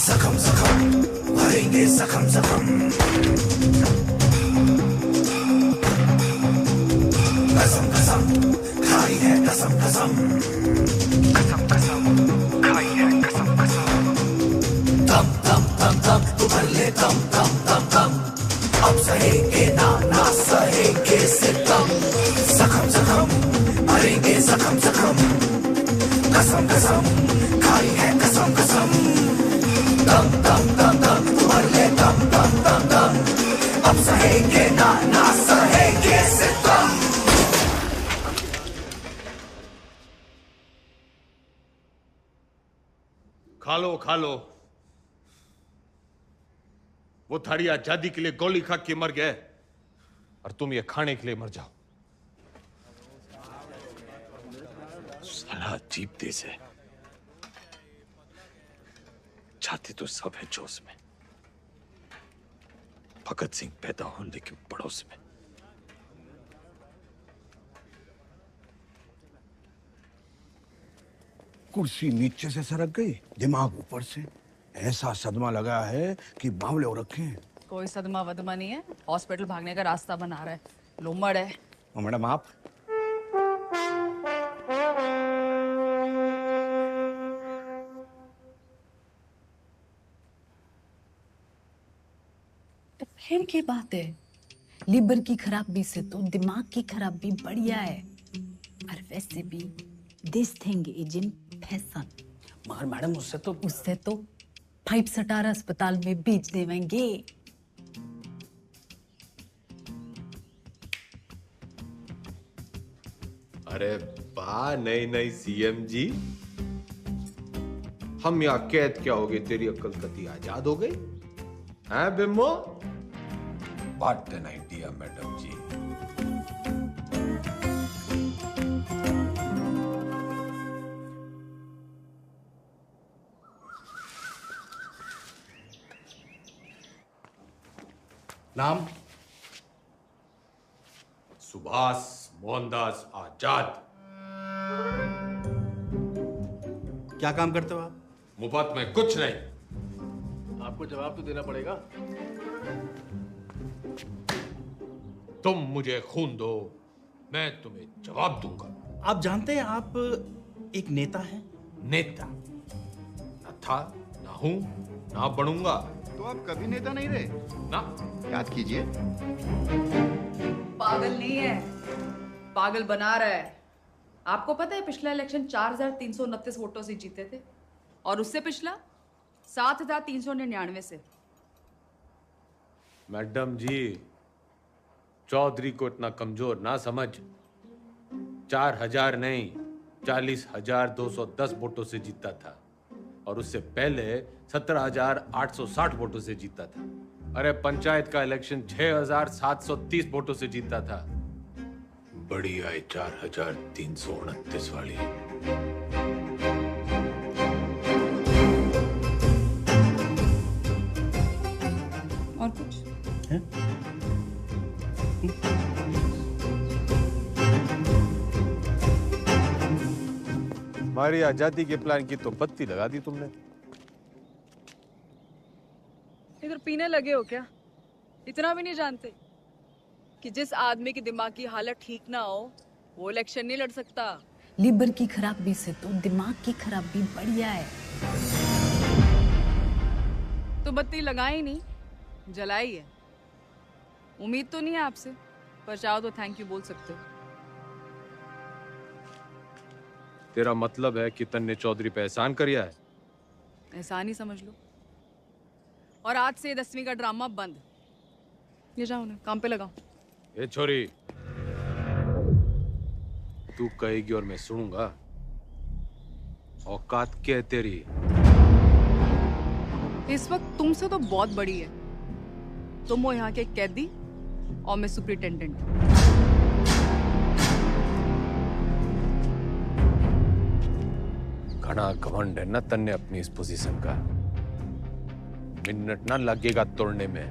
जख्म जख्म भरेंगे, जख्म जख्म, कसम कसम खाई है, कसम कसम, कसम कसम खाई है, कसम कसम। दम दम दम दम तू भर ले, दम दम दम दम, अब सहेंगे ना ना सहेंगे सितम। जख्म जख्म भरेंगे, जख्म जख्म, कसम कसम खाई है, कसम कसम। दम दम दम दम तू भर ले, दम दम दम दम, अब सहेंगे ना ना सहेंगे सितम। खा लो खा लो, वो थाड़ी आजादी के लिए गोली खा के मर गए और तुम ये खाने के लिए मर जाओ। साला अजीब देश है, चाहते तो सब है जोश में। भगत सिंह पैदा हो लेकिन पड़ोस में। कुर्सी नीचे से सरक गई, दिमाग ऊपर से। ऐसा सदमा लगा है कि बावले हो रखे हैं। कोई सदमा वदमा नहीं है, हॉस्पिटल भागने का रास्ता बना रहा है, लोमड़ है। और मैडम आप? तो फिर की बात है, लीवर की खराबी से तो दिमाग की खराबी बढ़िया है। और वैसे भी this thing is in fashion. मगर मैडम उससे तो 5 स्टार अस्पताल में बेच देवेंगे। अरे वाह, नई सीएम जी। हम यहाँ कैद क्या हो गए, तेरी अक्ल कती आजाद हो गई हैं बिम्बो? What an idea madam ji. नाम? सुभाष मोहनदास आजाद। क्या काम करते हो आप? मुफ्त में कुछ नहीं। आपको जवाब तो देना पड़ेगा। तुम मुझे खून दो, मैं तुम्हें जवाब दूंगा। आप जानते हैं आप एक नेता हैं? नेता न था, ना हूं, ना बनूंगा। तो आप कभी नेता नहीं रहे ना? याद कीजिए। पागल नहीं है, पागल बना रहा है। आपको पता है पिछला इलेक्शन 4,329 वोटों से जीते थे और उससे पिछला 7,399 से। मैडम जी, चौधरी को इतना कमजोर ना समझ। 4,000 नहीं, 40,210 वोटों से जीता था और उससे पहले 17,860 वोटों से जीता था। अरे पंचायत का इलेक्शन 6,730 वोटों से जीता था। बड़ी आई 4,329 वाली। और कुछ? हमारी आजादी के प्लान की तो बत्ती लगा दी तुमने। इधर पीने लगे हो क्या? इतना भी नहीं जानते कि जिस आदमी की दिमाग की हालत ठीक ना हो वो इलेक्शन नहीं लड़ सकता। लीवर की खराबी से तो दिमाग की खराबी बढ़िया है। तो बत्ती लगाई नहीं, जलाई है। उम्मीद तो नहीं है आपसे, पर चाहो तो थैंक यू बोल सकते हो। तेरा मतलब है कि तन्ने चौधरी पे एहसान करिया है? एहसान ही समझ लो। और आज से 10वीं का ड्रामा बंद। ये जाओ ना, काम पे लगाओ। ए छोरी, तू कहेगी और मैं सुनूंगा। औकात क्या है तेरी? इस वक्त तुमसे तो बहुत बड़ी है। तुम हो यहाँ के कैदी और मैं सुपरिटेंडेंट। घना घमंड है ना तन्ने अपनी इस पोजीशन का। मिनट ना लगेगा तोड़ने में।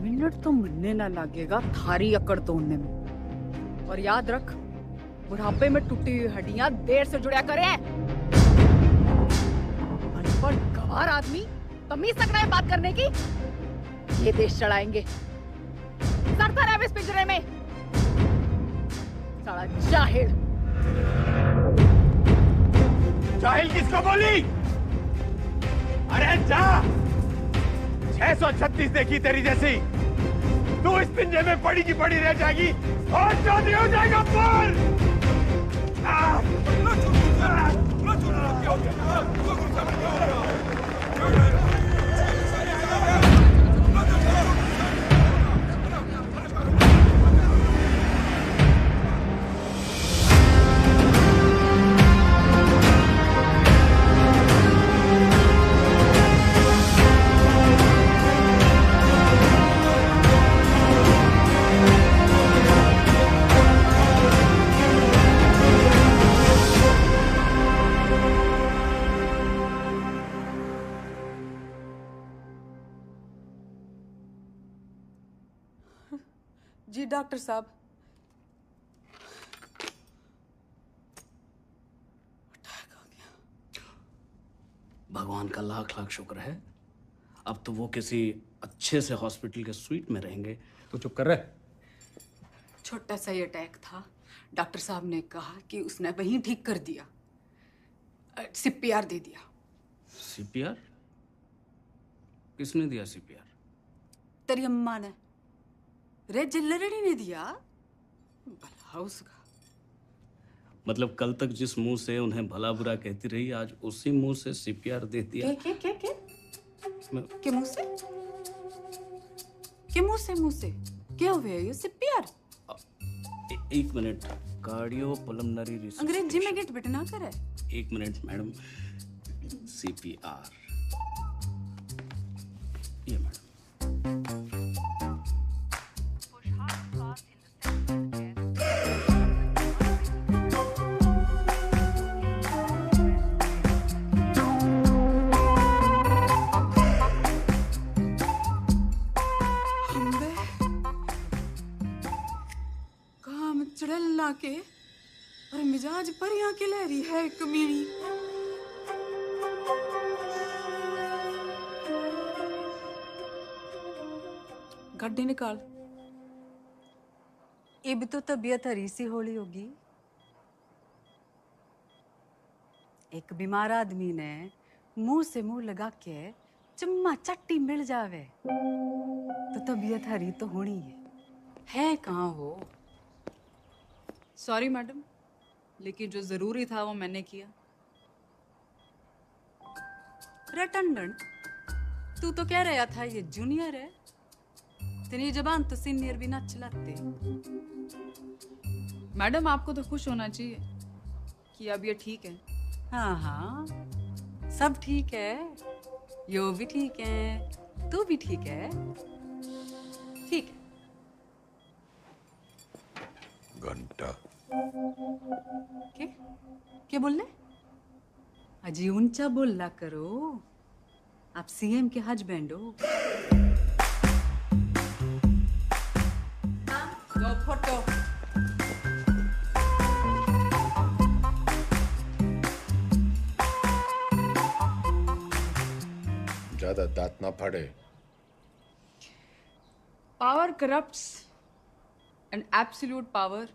मिनट तो मिलने ना लगेगा थारी अकड़ तोड़ने में। और याद रख, बुढ़ापे में टूटी हुई हड्डियां देर से जुड़ा करे। अनपढ़ गंवार आदमी तमीज तक नहीं बात करने की। ये देश चढ़ाएंगे। सड़ता रहे इस पिंजरे में। साला जाहिल। जाहिल किसको बोली? अरे जा! 636 देखी तेरी जैसी। तू इस पिंजरे में पड़ी की पड़ी रह जाएगी और चौधरी हो जाएगा पर। जी डॉक्टर साहब। भगवान का लाख लाख शुक्र है। अब तो वो किसी अच्छे से हॉस्पिटल के स्वीट में रहेंगे। तो चुप कर रहे। छोटा सा ही अटैक था। डॉक्टर साहब ने कहा कि उसने वहीं ठीक कर दिया, CPR दे दिया। CPR? किसने दिया CPR? तेरी अम्मा ने, रे जिल्लरड़ी ने दिया। भला उसका। मतलब कल तक जिस मुंह से उन्हें भला बुरा कहती रही, आज उसी मुंह से CPR दे दिया। क्या के मुंह से? के मुंह से क्या हुआ ये CPR? एक मिनट, कार्डियो पल्मोनरी रिसर्च। अंग्रेजी में गिट बिट ना करे। एक मिनट मैडम, CPR ये मैडम। चढ़ेला के और मिजाज पर यहाँ के लहरी है कमीनी। गड्डी निकाल। ये भी तो तबीयत हरी सी होली होगी। एक बीमार आदमी ने मुंह से मुंह लगा के चम्मा चट्टी मिल जावे तो तबीयत हरी तो होनी है कहाँ हो? सॉरी मैडम, लेकिन जो जरूरी था वो मैंने किया। रटंडन, तू तो कह रहा था ये जूनियर है, तेरी जबान तो सीनियर भी ना चलाते। मैडम आपको तो खुश होना चाहिए कि अब ये ठीक है। हाँ, सब ठीक है, यो भी ठीक है, तू भी ठीक है, ठीक है। घंटा क्या बोलने? अजी ऊंचा बोला करो, आप CM के हस्बैंड हो। दो फोटो। ज्यादा दांत ना फाड़े। Power corrupts and absolute power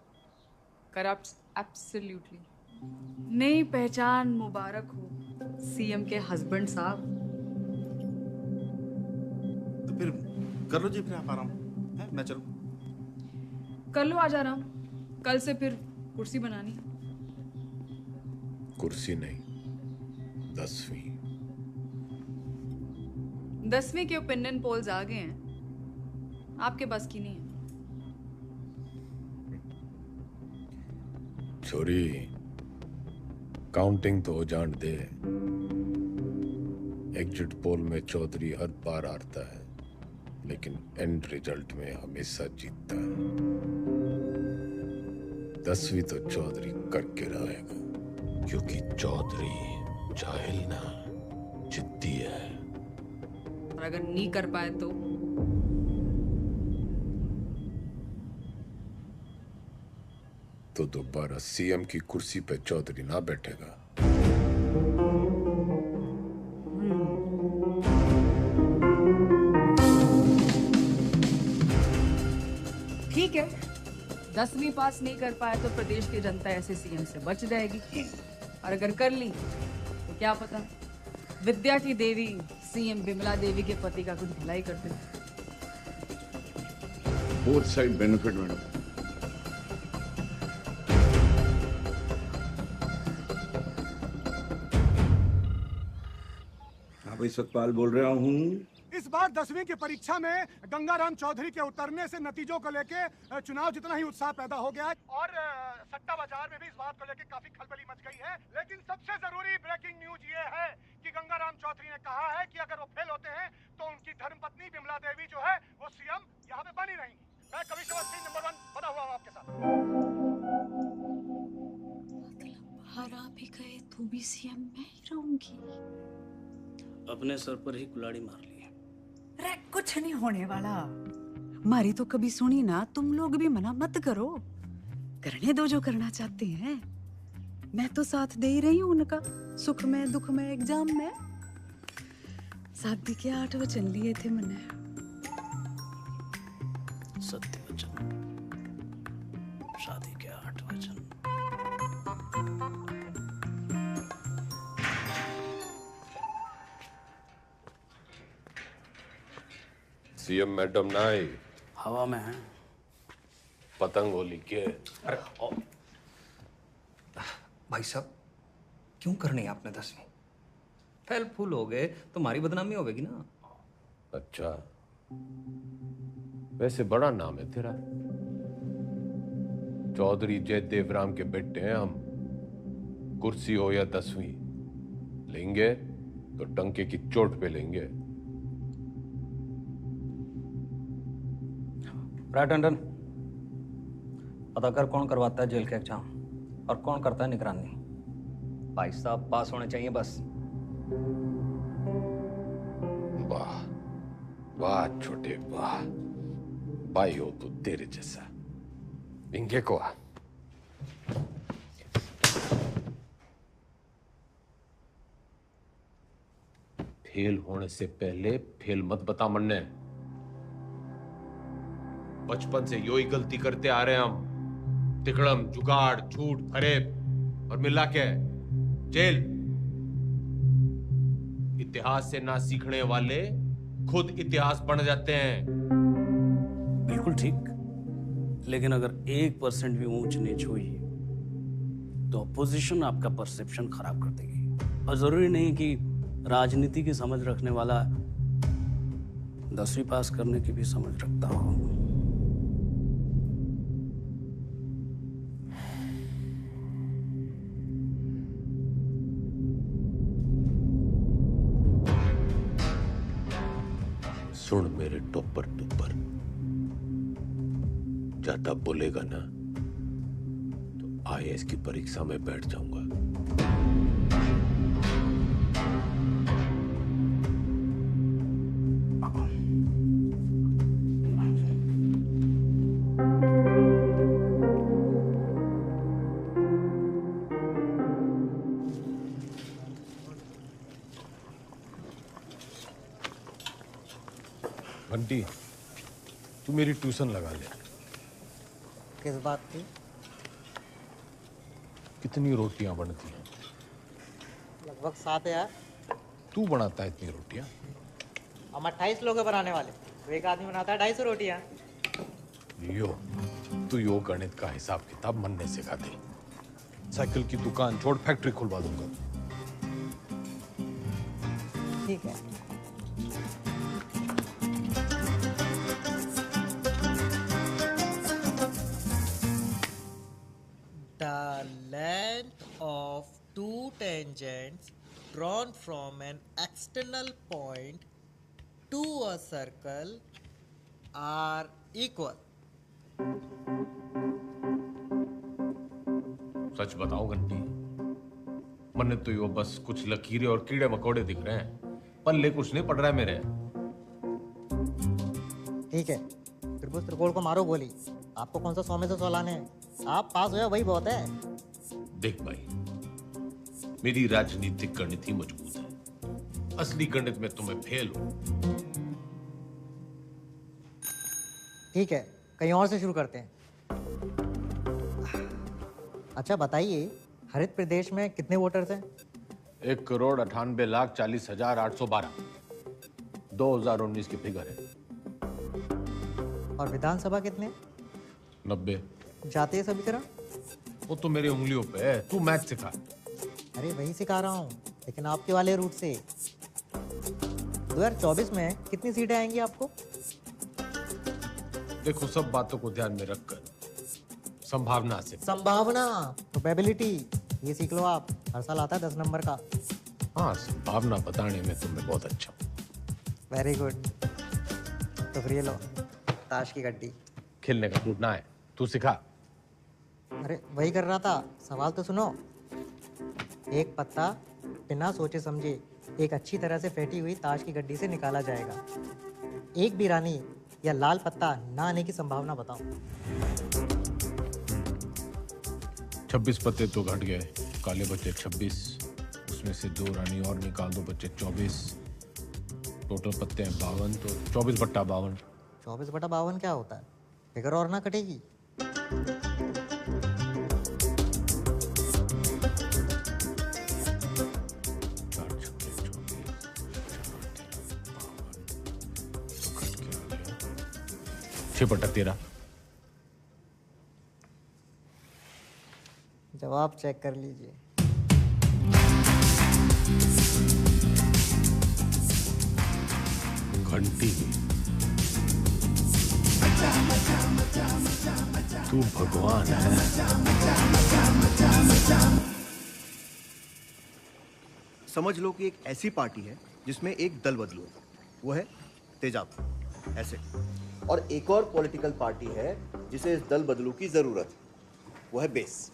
corrupts absolutely। नई पहचान मुबारक हो CM के हस्बैंड साहब। तो फिर कर लो जी, फिर आप आराम है, मैं चलूं। कर लो, आज आराम। कल से फिर कुर्सी बनानी। कुर्सी नहीं, 10वीं। 10वीं के ओपिनियन पोल्स आ गए हैं, आपके पास की नहीं है। छोरी, काउंटिंग तो जान दे। एग्जिट पोल में चौधरी हर बार हारता है, लेकिन एंड रिजल्ट में हमेशा जीतता है। 10वीं तो चौधरी करके रहेगा, क्योंकि चौधरी जाहिल ना जिद्दी है। और अगर नहीं कर पाए तो दोबारा CM की कुर्सी पे चौधरी ना बैठेगा। ठीक है, 10वीं पास नहीं कर पाए तो प्रदेश की जनता ऐसे CM से बच जाएगी, और अगर कर ली तो क्या पता विद्या की देवी CM विमला देवी के पति का कुछ भलाई कर दे। Both side benefit madam. Satpal बोल रहा हूँ। इस बार 10वीं की परीक्षा में गंगाराम चौधरी के उतरने से नतीजों को लेके चुनाव जितना ही उत्साह पैदा हो गया है, और सट्टा बाजार में भी इस बात को लेके काफी खलबली मच गई है। लेकिन सबसे जरूरी ब्रेकिंग न्यूज ये है कि गंगाराम चौधरी ने कहा है कि अगर वो फेल होते हैं तो उनकी धर्मपत्नी विमला देवी जो है वो CM यहाँ पे बनी रहेंगी। मैं कवि श्रीवास्तव नंबर 1 बना हुआ हूँ आपके साथ। हरा भी गए तो भी CM मैं ही रहूंगी। अपने सर पर ही कुल्हाड़ी मार ली। रे कुछ नहीं होने वाला। मारी तो कभी सुनी ना, तुम लोग भी मना मत करो, करने दो जो करना चाहते हैं। मैं तो साथ दे ही रही हूँ उनका, सुख में दुख में एग्जाम में। शादी के 8 वचन लिए थे मैंने। सत्य वचन। सीएम मैडम ना आई, हवा में है। पतंग होली के। अरे भाई साहब, क्यों करनी आपने 10वीं? फेल फूल हो गए तो हमारी बदनामी होगी ना। अच्छा, वैसे बड़ा नाम है तेरा। चौधरी जयदेव राम के बेटे हैं हम। कुर्सी हो या 10वीं, लेंगे तो टंके की चोट पे लेंगे। राय टंडन, पता कर कौन करवाता है जेल के एग्जाम और कौन करता है निगरानी। भाई साहब पास होने चाहिए बस। वाह वाह छोटे वाह, भाई हो तो तेरे जैसा। इंगे को आ। फेल होने से पहले फेल मत बता मन्ने। बचपन से यो ही गलती करते आ रहे हम। तिकड़म, जुगाड़, झूठ, फरेब और मिला के जेल। इतिहास से ना सीखने वाले खुद इतिहास बन जाते हैं। बिल्कुल ठीक, लेकिन अगर 1% भी ऊंच नीच हुई तो अपोजिशन आपका परसेप्शन खराब कर देगी। और जरूरी नहीं कि राजनीति की समझ रखने वाला 10वीं पास करने की भी समझ रखता हो। सुन मेरे टोपर टोपर, ज्यादा बोलेगा ना तो आईएएस की परीक्षा में बैठ जाऊंगा। बंटी, तू मेरी ट्यूशन लगा ले। किस बात की? कितनी रोटियां बनती हैं? लगभग 7 यार। तू बनाता है इतनी रोटियां? हम 28 लोग हैं बनाने वाले, तो एक आदमी बनाता है 250 रोटियां। यो, तू यो गणित का हिसाब किताब मनने सिखा दे। साइकिल की दुकान छोड़ फैक्ट्री खुलवा दूंगा। ठीक है। The length of two tangents drawn from an external point to a circle are equal. सच बताओ घंटी, मन्ने तो यो बस कुछ लकीरें और कीड़े मकोड़े दिख रहे हैं, पल्ले कुछ नहीं पड़ रहा है मेरे। ठीक है, फिर उस त्रिकोण को मारो गोली। आपको कौन सा 100 में से 100 लाने हैं? आप पास हो या वही बहुत है। देख भाई, मेरी राजनीतिक गणित ही मजबूत है, असली गणित में तुम्हें फेल हो। ठीक है, कहीं और से शुरू करते हैं। अच्छा बताइए, हरित प्रदेश में कितने वोटर्स हैं? 1,98,40,812 2019 की फिगर है। और विधानसभा कितने? 90। जातीय समीकरण? वो तो मेरी उंगलियों पे है, तू मैथ सिखा। अरे वही सिखा रहा हूँ, लेकिन आपके वाले रूट से। 2024 में कितनी सीटें आएंगी आपको? देखो, सब बातों को ध्यान में रखकर संभावना से। संभावना, प्रोबेबिलिटी, ये सीख लो आप। हर साल आता है 10 नंबर का। हाँ, संभावना बताने में तुम्हें बहुत अच्छा। Very good. तो फिर ये लो, ताश की गड्डी। खेलने का टूटना है, तू सिखा। अरे वही कर रहा था, सवाल तो सुनो। एक पत्ता बिना सोचे समझे एक अच्छी तरह से फेंटी हुई ताश की गड्डी से निकाला जाएगा। एक भी रानी या लाल पत्ता ना आने की संभावना बताओ। 26 पत्ते तो घट गए, काले बचे 26, उसमें से 2 रानी और निकाल दो, बचे 24। टोटल पत्ते हैं 52, तो 24/52। 24/52 क्या होता है? फिगर और ना कटेगी। छिपटा तेरा। जवाब चेक कर लीजिए। घंटी तू भगवान है। समझ लो कि एक ऐसी पार्टी है जिसमें एक दल बदलू है, वो है तेजाब ऐसे, और एक और पॉलिटिकल पार्टी है जिसे इस दल बदलू की जरूरत है, वो है बेस।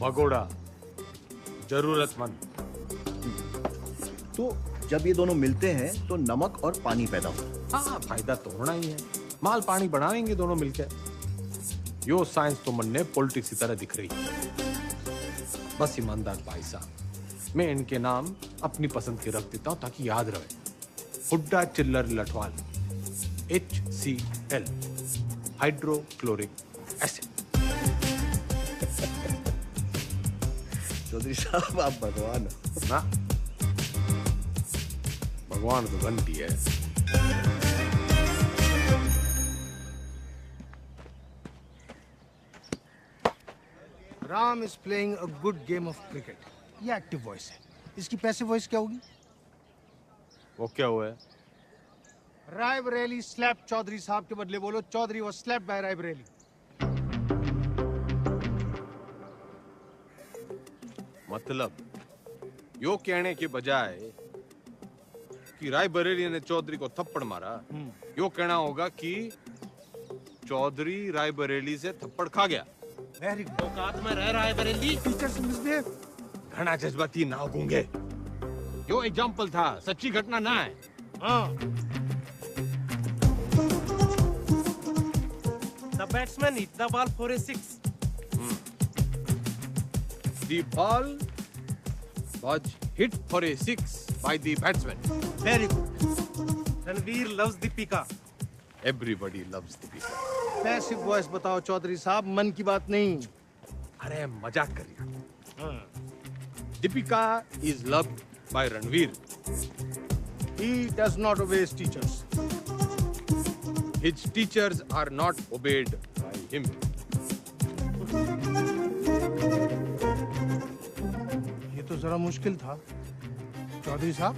भगोड़ा जरूरतमंद। तो जब ये दोनों मिलते हैं तो नमक और पानी पैदा होता है। हाँ, फायदा तो होना ही है। माल पानी बनाएंगे दोनों मिलकर। यो साइंस तो मन ने पॉलिटिक्स की तरह दिख रही है। बस ईमानदार भाई साहब, मैं इनके नाम अपनी पसंद के रख देता हूं ताकि याद रहे। Hooda Chillar Lathwal, HCl, hydrochloric acid. Chaudhary Sahab आप भगवान हो ना? भगवान तो घंटी है। Ram is playing a good game of cricket. ये एक्टिव वॉइस है। इसकी पैसिव वॉइस क्या होगी? वो क्या हुआ है? राय बरेली स्लैप चौधरी साहब के बदले बोलो Chaudhary was slapped bye Rae Bareli. मतलब यो कहने के बजाय कि राय बरेली ने चौधरी को थप्पड़ मारा, यो कहना होगा कि चौधरी राय बरेली से थप्पड़ खा गया। Very good. औकात में रह राय बरेली। टीचर से मिसबिहेव। घना जज्बाती ना गूंगे। यो एग्जाम्पल था, सच्ची घटना ना है। हाँ। The batsman hit the ball for a 6. The ball was hit for a 6 by the batsman. Very good. Ranveer loves Deepika. Everybody loves Deepika. Passive voice बताओ चौधरी साहब, मन की बात नहीं। अरे मजाक कर रहा। Deepika is loved by Ranveer. He does not obey his teachers. His teachers are not obeyed by him. ये तो जरा मुश्किल था चौधरी साहब।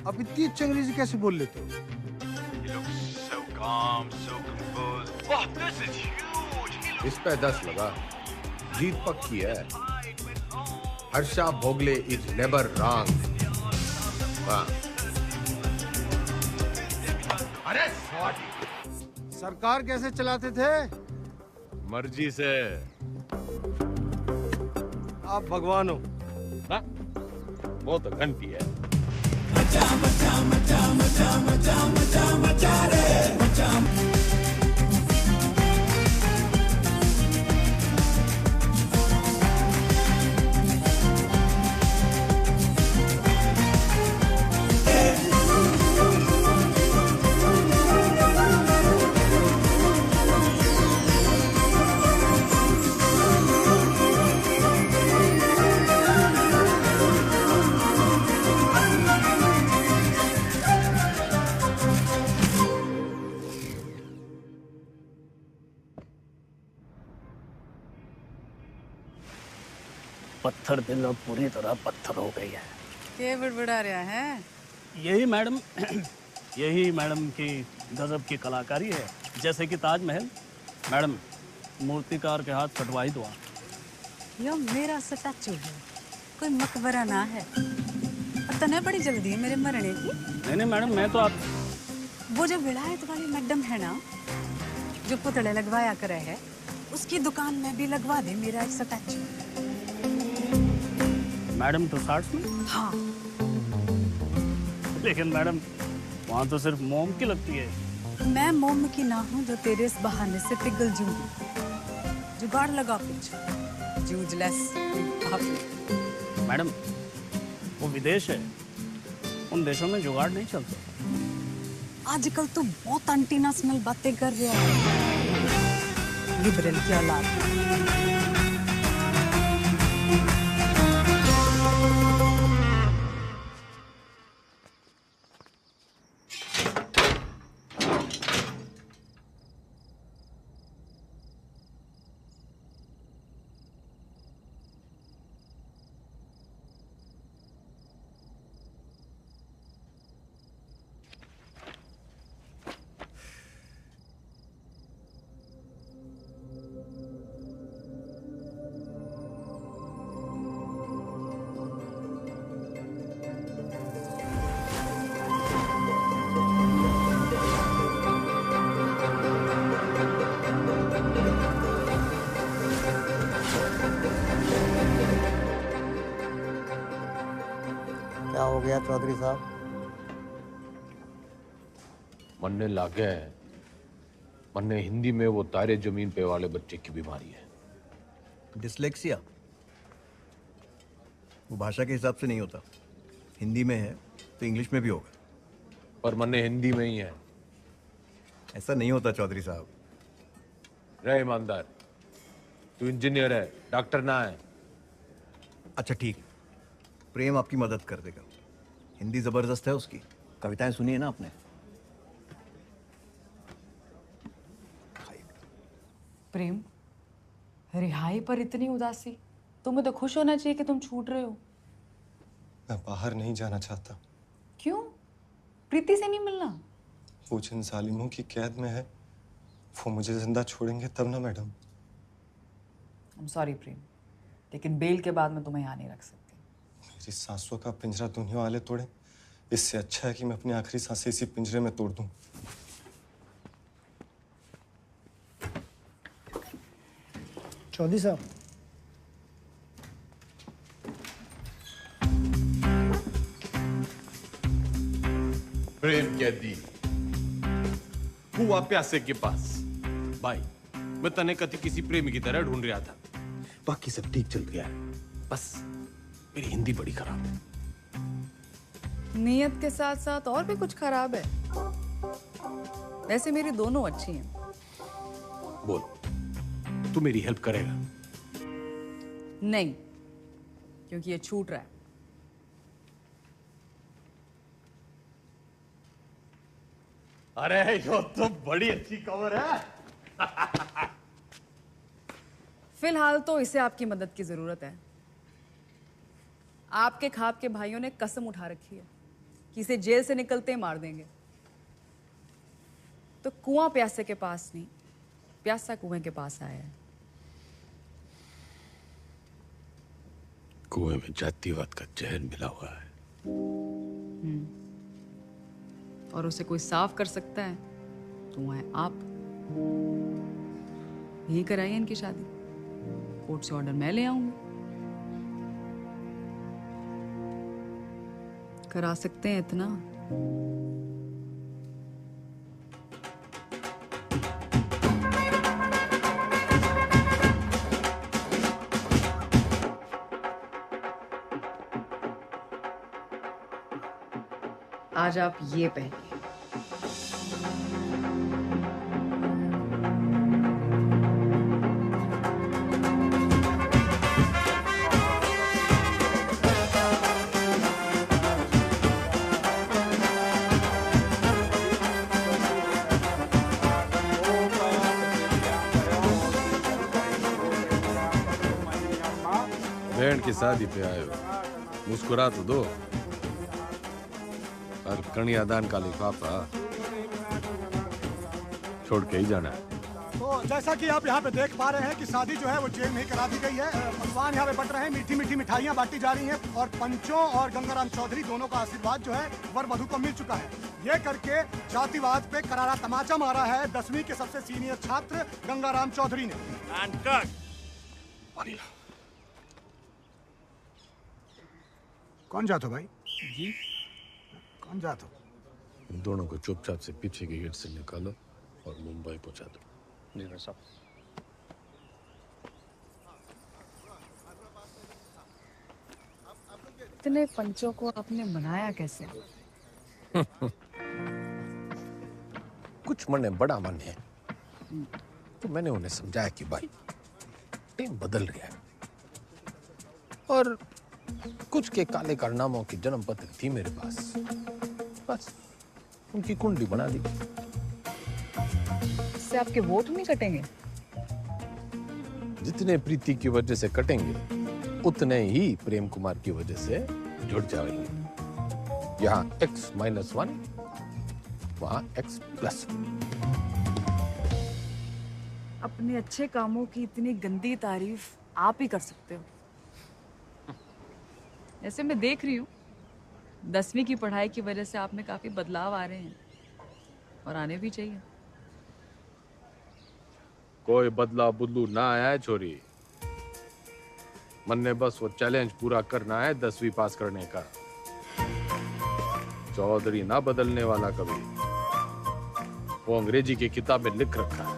आप इतनी अच्छी अंग्रेजी कैसे बोल लेते हो? He looks so calm, so composed. Wow, this is huge. इस पे 10 लगा। जीत पक्की है। Harsha Bhogle is never wrong. वाह। अरे सरकार कैसे चलाते थे? मर्जी से। आप भगवान हो ना? वो तो घंटी है। पत्थर दिल अब पूरी तरह पत्थर हो गई है। क्या बड़बड़ा रहा है? यही मैडम यही मैडम की गजब की कलाकारी है। जैसे कि ताजमहल, मैडम मूर्तिकार के हाथ कटवा ही दो। यो मेरा स्टैचू है, कोई मकबरा ना है। तने बड़ी जल्दी है मेरे मरने की। नहीं मैडम, मैं तो आप वो जो विलायत वाली मैडम है ना, जो पुतले लगवाया करे है, उसकी दुकान में भी लगवा दे मेरा एक स्टैचू। मैडम तो 60 में? हाँ। लेकिन मैडम वहाँ तो सिर्फ मोम की लगती है। मैं मोम की ना हूँ जो तेरे इस बहाने से पिघल जूंगी। जुगाड़ लगा कुछ, जूझलेस। मैडम वो विदेश है, उन देशों में जुगाड़ नहीं चलता। आजकल तो बहुत एंटीनेशनल बातें कर रहा है, लिबरल की औलाद। क्या हो गया चौधरी साहब? मन्ने लागे है, मन्ने हिंदी में वो तारे जमीन पे वाले बच्चे की बीमारी है। डिसलेक्सिया वो भाषा के हिसाब से नहीं होता, हिंदी में है तो इंग्लिश में भी होगा। पर मन्ने हिंदी में ही है। ऐसा नहीं होता चौधरी साहब। रहे ईमानदार, तू इंजीनियर है, डॉक्टर ना है। अच्छा ठीक है, प्रेम आपकी मदद कर देगा। हिंदी जबरदस्त है उसकी, कविताएं सुनी है ना आपने? प्रेम, रिहाई पर इतनी उदासी? तुम्हें तो खुश होना चाहिए कि तुम छूट रहे हो। मैं बाहर नहीं जाना चाहता। क्यों? प्रीति से नहीं मिलना? वो जिन जालिमों की कैद में है वो मुझे जिंदा छोड़ेंगे तब ना मैडम। I'm sorry प्रेम, लेकिन बेल के बाद मैं तुम्हें यहाँ नहीं रख सकती। मेरी सांसों का पिंजरा दुनिया वाले तोड़े, इससे अच्छा है कि मैं अपनी आखिरी सांसें इसी पिंजरे में तोड़ दूं। चौधरी साहब, प्रेम कैदी हुआ प्यासे के पास। भाई, मैं तने कति किसी प्रेमी की तरह ढूंढ रहा था। बाकी सब ठीक चल गया है, बस मेरी हिंदी बड़ी खराब है। नियत के साथ साथ और भी कुछ खराब है। वैसे मेरी दोनों अच्छी हैं। बोल, तू मेरी हेल्प करेगा? नहीं, क्योंकि ये छूट रहा है। अरे यो तो बड़ी अच्छी खबर है। फिलहाल तो इसे आपकी मदद की जरूरत है। आपके खाप के भाइयों ने कसम उठा रखी है कि इसे जेल से निकलते ही मार देंगे। तो कुआं प्यासे के पास नहीं, प्यासा कुएं के पास आया है। कुएं में जातिवाद का जहर मिला हुआ है। और उसे कोई साफ कर सकता है तो वो है आप। यही कराइए इनकी शादी, कोर्ट से ऑर्डर मैं ले आऊंगी। करा सकते हैं इतना? आज आप ये पहनिए। बहन की शादी पे आए हो, मुस्कुरा तो दो। और कन्यादान का लिफाफा छोड़ के ही जाना है। तो जैसा कि आप यहाँ पे देख पा रहे हैं कि शादी जो है वो जेल में ही करा दी गई है। पकवान यहाँ पे बट रहे हैं, मीठी मीठी मिठाइयाँ बांटी जा रही हैं और पंचों और गंगाराम चौधरी दोनों का आशीर्वाद जो है वर वधू को मिल चुका है। ये करके जातिवाद पे करारा तमाचा मारा है 10वीं के सबसे सीनियर छात्र गंगाराम चौधरी ने। कौन जात हो भाई? जी कौन जात हो? इन दोनों को चुपचाप से पीछे के गेट से निकालो और मुंबई पहुंचा दो। जी भाई साहब। इतने पंचों को आपने बनाया कैसे? कुछ मन है, बड़ा मन है, तो मैंने उन्हें समझाया कि भाई टीम बदल रही है और कुछ के काले कारनामों की जन्म पत्र थी मेरे पास, बस उनकी कुंडली बना दी। इससे आपके वोट नहीं कटेंगे? जितने प्रीति की वजह से कटेंगे उतने ही प्रेम कुमार की वजह से जुड़ जाएंगे। यहाँ X-1, वहाँ X+। अपने अच्छे कामों की इतनी गंदी तारीफ आप ही कर सकते हो। ऐसे मैं देख रही हूँ 10वीं की पढ़ाई की वजह से आप में काफी बदलाव आ रहे हैं और आने भी चाहिए। कोई बदलाव बुदलू ना आया है छोरी। मन ने बस वो चैलेंज पूरा करना है 10वीं पास करने का। चौधरी ना बदलने वाला कभी। वो अंग्रेजी की किताब में लिख रखा है,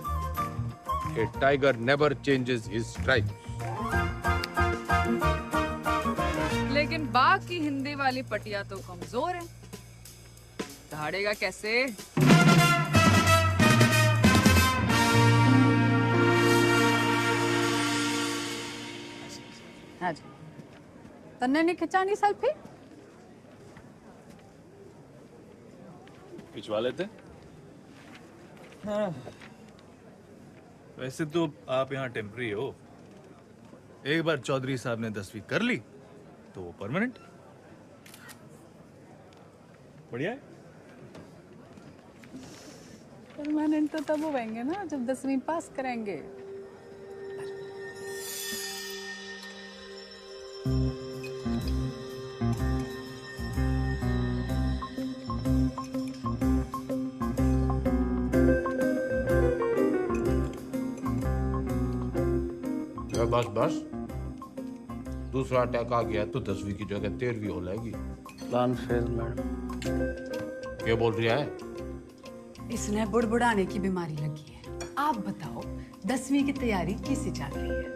a tiger never changes his stripe. लेकिन बाघ की हिंदी वाली पटिया तो कमजोर है, दहाड़ेगा कैसे? हाँ जी, तन्ने नहीं खिंचानी सेल्फी? खिंचवा लेते। हाँ। वैसे तो आप यहाँ टेम्पररी हो, एक बार चौधरी साहब ने 10वीं कर ली तो वो परमानेंट। बढ़िया है। परमानेंट तो तब होंगे ना जब 10वीं पास करेंगे। बस बस, दूसरा अटैक आ गया तो 10वीं की जगह 13वीं हो जाएगी। Plan fail madam. क्या बोल रही है? इसने बुड़बुड़ाने की बीमारी लगी है। आप बताओ 10वीं की तैयारी कैसी चल रही है?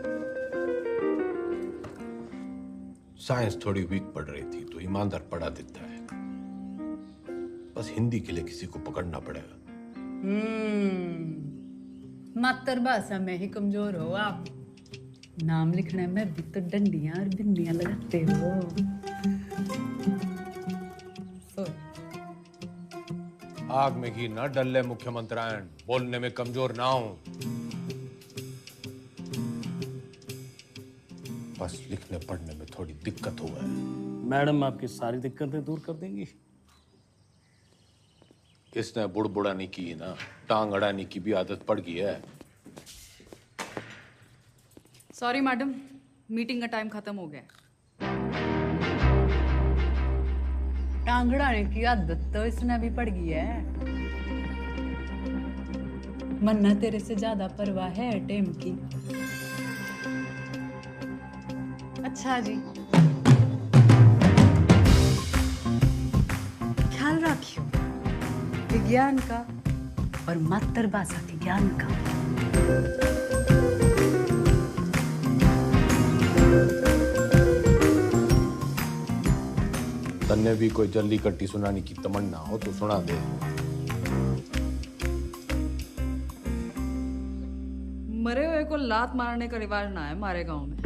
साइंस थोड़ी वीक पड़ रही थी तो ईमानदार पढ़ा देता है, बस हिंदी के लिए किसी को पकड़ना पड़ेगा। मातृभाषा में ही कमजोर हो आप। नाम लिखने में भी तो डंडियां और बिंदियां लगाते हो। आग में घी ना डल्ले मुख्यमंत्रियान, बोलने में कमजोर ना हो। बस लिखने पढ़ने में थोड़ी दिक्कत हुआ है। मैडम आपकी सारी दिक्कतें दूर कर देंगी। किसने बुड़बुड़ाने की ना टांग अड़ाने की भी आदत पड़ गई है। सॉरी मैडम, मीटिंग का टाइम खत्म हो गया। टांगड़ाने की आदत तो इसने भी पड़ गई है। मन्ना तेरे से ज्यादा परवाह है टेम की। अच्छा जी, ख्याल रखियो विज्ञान का और मातृभाषा के ज्ञान का। तन्ने भी कोई जल्दी कट्टी सुनाने की तमन्ना हो तो सुना दे। मरे हुए को लात मारने का रिवाज ना है हमारे गांव में।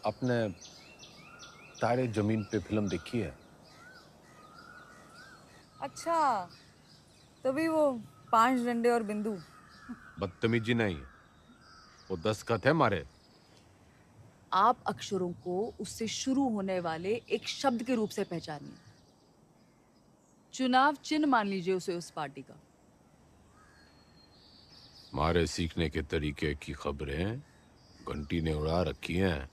आपने तारे जमीन पे फिल्म देखी है? अच्छा, तभी वो 5 डंडे और बिंदु। बदतमीजी नहीं, वो दस्तखत है मारे। आप अक्षरों को उससे शुरू होने वाले एक शब्द के रूप से पहचानिए। चुनाव चिन्ह मान लीजिए उसे उस पार्टी का। मारे सीखने के तरीके की खबरें घंटी ने उड़ा रखी हैं।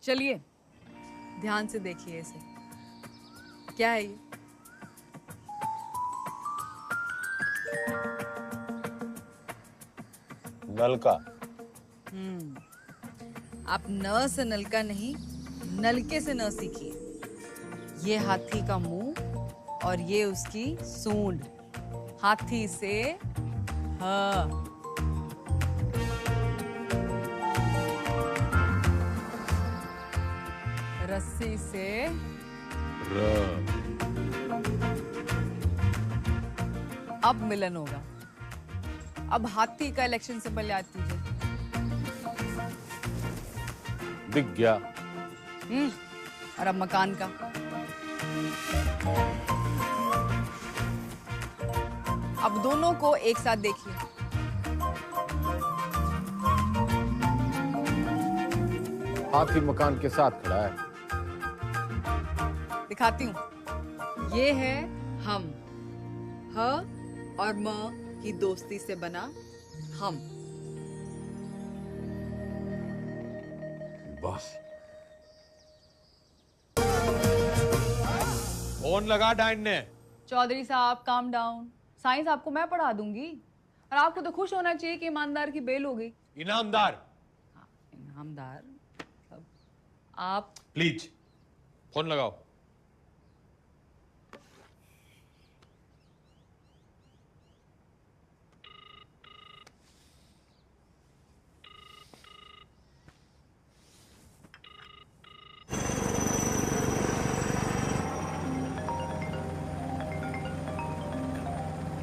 चलिए ध्यान से देखिए इसे। क्या है ये? नलका। आप न से नलका नहीं, नलके से न सीखिए। ये हाथी का मुंह और ये उसकी सूंड। हाथी से ह। रस्सी से अब मिलन होगा। अब हाथी का इलेक्शन सिंबल याद कीजिए। दिख गया। और अब मकान का। अब दोनों को एक साथ देखिए। हाथी मकान के साथ खड़ा है। दिखाती हूँ। ये है हम, ह और म की दोस्ती से बना हम। बस फोन लगा डाइन ने। चौधरी साहब काम डाउन। साइंस आपको मैं पढ़ा दूंगी और आपको तो खुश होना चाहिए कि ईमानदार की बेल हो गई। इनामदार। इनामदार आप प्लीज फोन लगाओ।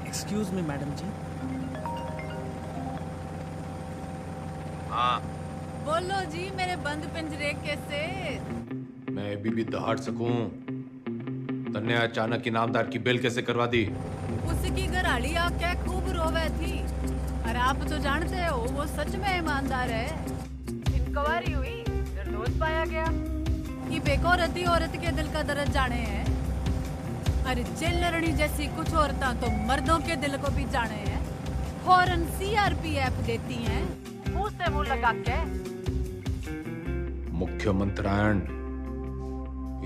एक्सक्यूज मी मैडम जी। हाँ बोलो जी मेरे बंद पिंजरे कैसे। मैं अभी भी दहाड़ सकूं। तन्ने अचानक इनामदार की बेल कैसे करवा दी? उसकी घराड़ी आके खूब रोवे थी और आप तो जानते हो वो सच में ईमानदार है। इंक्वायरी हुई निर्दोष पाया गया। कि बेगौरती औरत के दिल का दर्द जाने हैं। अरे जेलरनी जैसी कुछ औरतें तो मर्दों के दिल को भी जाने हैं। फौरन सीआरपीएफ देती हैं मुंह से मुंह लगा के। मुख्यमंत्रायण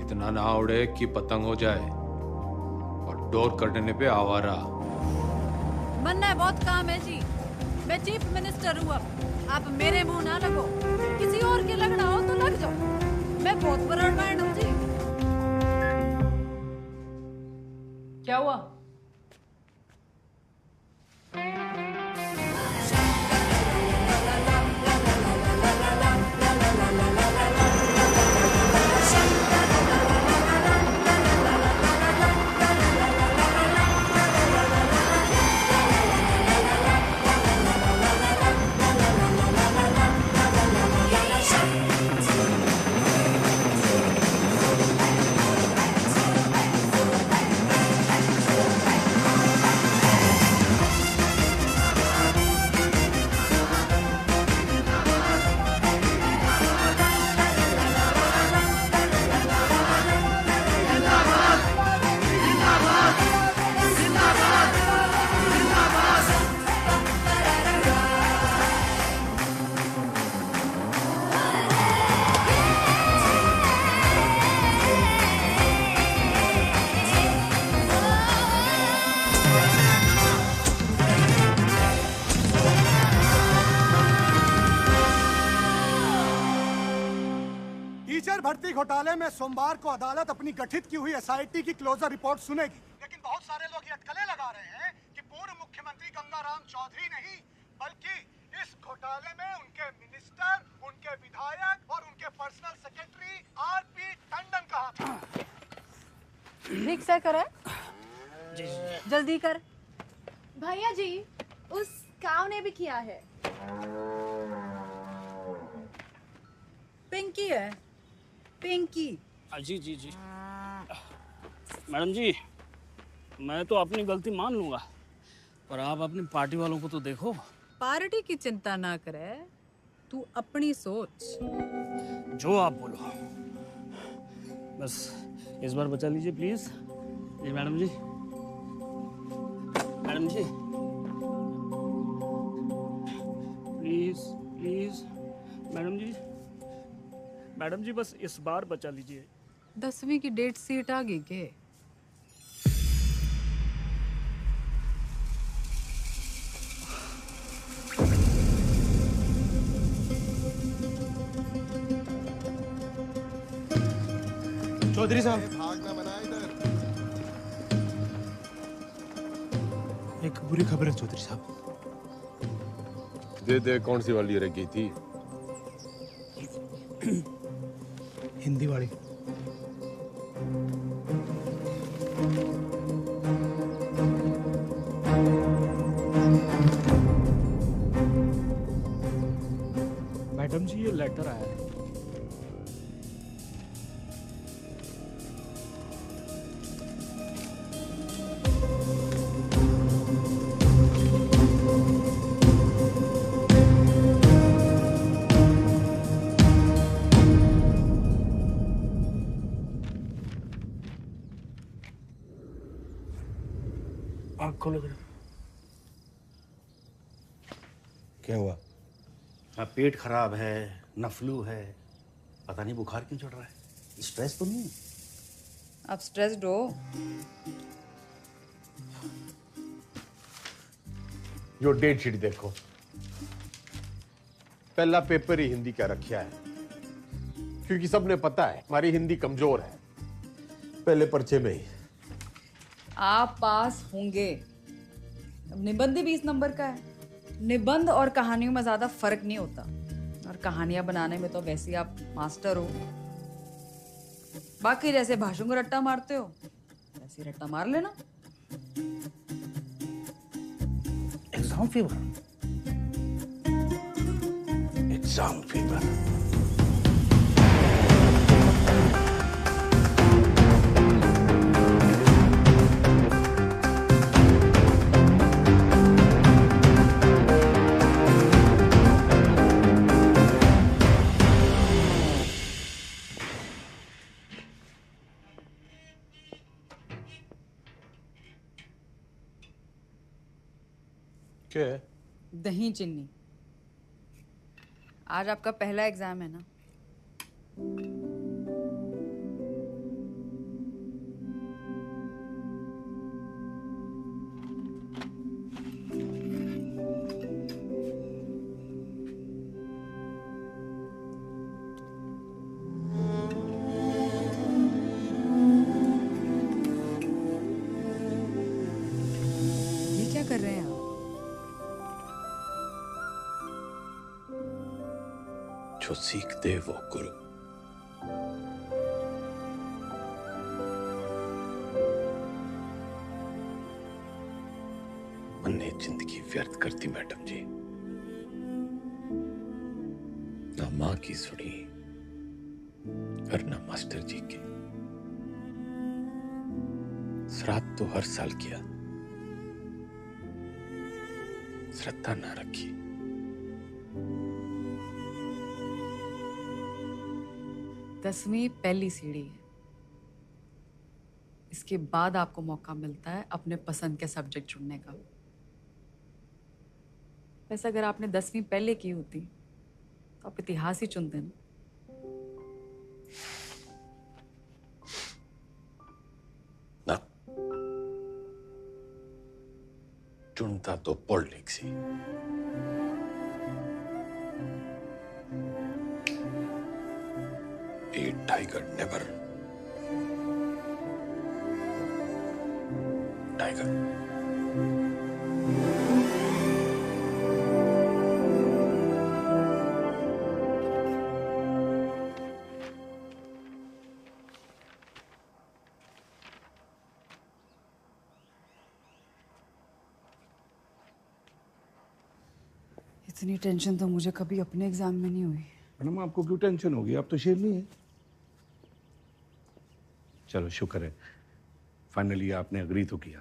इतना ना उड़े कि पतंग हो जाए और डोर कटने पे आवारा। बनना बहुत काम है जी। मैं चीफ मिनिस्टर हूँ। अब आप मेरे मुंह ना लगो। किसी और के लगना हो तो लग जाओ। मैं बहुत ब्रॉडमाइंड हूँ जी। क्या हुआ? टीचर भर्ती घोटाले में सोमवार को अदालत अपनी गठित की हुई एसआईटी की क्लोजर रिपोर्ट सुनेगी। लेकिन बहुत सारे लोग ये अटकलें लगा रहे हैं कि पूर्व मुख्यमंत्री गंगाराम चौधरी नहीं बल्कि इस घोटाले में उनके मिनिस्टर, उनके विधायक और उनके पर्सनल सेक्रेटरी आरपी टंडन का हाथ है। ठीक से करे। जल्दी कर। भैया जी उस काव ने भी किया है। पिंकी है। पिंकी। जी जी जी मैडम जी, मैं तो अपनी गलती मान लूंगा पर आप अपनी पार्टी वालों को तो देखो। पार्टी की चिंता ना करे, तू अपनी सोच। जो आप बोलो, बस इस बार बचा लीजिए प्लीज। जी madam ji. Madam ji please please. Madam ji, madam ji बस इस बार बचा लीजिए। 10वीं की डेट सीट आ गई के? चौधरी साहब, भागना मना इधर। एक बुरी खबर है चौधरी साहब। दे कौन सी वाली रह गई थी? हिंदी वाली। लेटर आया है। आँख खोलो जरा। क्या हुआ? ना पेट खराब है, ना फ्लू है, पता नहीं बुखार क्यों चढ़ रहा है। स्ट्रेस तो नहीं? आप स्ट्रेस्ड हो? यो डेट शीट देखो, पहला पेपर ही हिंदी का रखा है, क्योंकि सबने पता है हमारी हिंदी कमजोर है। पहले पर्चे में ही आप पास होंगे। अब निबंध ही 20 नंबर का है। निबंध और कहानियों में ज्यादा फर्क नहीं होता, और कहानियां बनाने में तो वैसे ही आप मास्टर हो। बाकी जैसे भाषण को रट्टा मारते हो वैसे रट्टा मार लेना। Exam fever. Exam fever. क्या है? दही चिन्नी। आज आपका पहला एग्जाम है ना? ये क्या कर रहे हैं आप? जो सीख दे वो गुरु। मैंने जिंदगी व्यर्थ कर दी मैडम जी, ना माँ की सुनी और ना मास्टर जी की। श्राद्ध तो हर साल किया, श्रद्धा ना रखी। दसवीं पहली सीढ़ी है। इसके बाद आपको मौका मिलता है अपने पसंद के सब्जेक्ट चुनने का। वैसे अगर आपने 10वीं पहले की होती तो आप इतिहास ही चुनते ना। ना, चुनता तो politics he. A tiger never. Tiger. इतनी टेंशन तो मुझे कभी अपने एग्जाम में नहीं हुई। मैडम आपको क्यों टेंशन होगी? आप तो शेरनी है। चलो शुक्र है, फाइनली आपने अग्री तो किया।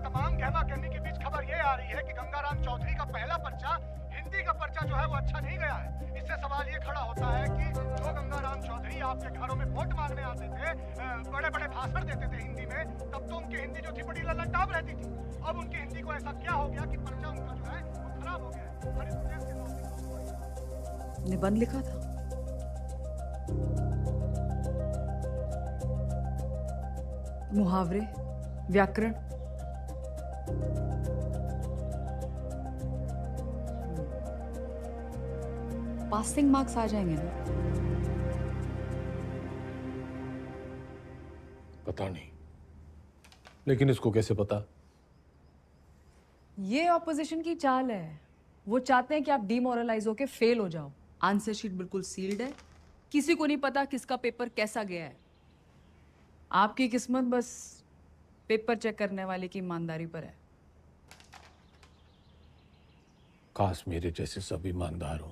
तमाम कहमा कहमी के बीच खबर ये आ रही है कि गंगाराम चौधरी का पहला पर्चा, हिंदी का पर्चा जो है वो अच्छा नहीं गया है। इससे सवाल ये खड़ा होता है कि जो गंगाराम चौधरी आपके घरों में वोट मांगने आते थे, बड़े बड़े भाषण देते थे हिंदी में, तब तो उनकी हिंदी जो थी बड़ी लल्लटाप रहती थी। अब उनकी हिंदी को ऐसा क्या हो गया कि पर्चा उनका जो है वो खराब हो गया है। और इस वजह से निबंध लिखा था। मुहावरे, व्याकरण, पासिंग मार्क्स आ जाएंगे ना? पता नहीं, लेकिन इसको कैसे पता? ये ऑपोजिशन की चाल है। वो चाहते हैं कि आप डिमोरलाइज होके फेल हो जाओ। आंसर शीट बिल्कुल सील्ड है, किसी को नहीं पता किसका पेपर कैसा गया है। आपकी किस्मत बस पेपर चेक करने वाले की ईमानदारी पर है। काश मेरे जैसे सब ईमानदार हो।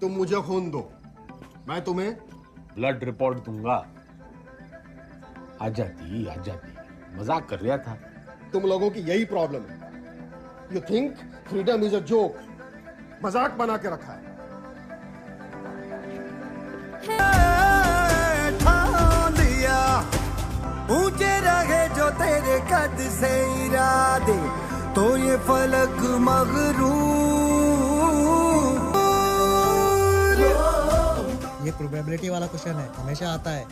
तुम मुझे खून दो, मैं तुम्हें ब्लड रिपोर्ट दूंगा। आ जाती, मजाक कर रहा था। तुम लोगों की यही प्रॉब्लम है। You think freedom is a joke, मजाक बना के रखा है। ऊंचे रहे जो तेरे कद से इरादे, तो ये फलक मगरूर। ये प्रोबेबिलिटी वाला क्वेश्चन है, हमेशा आता है।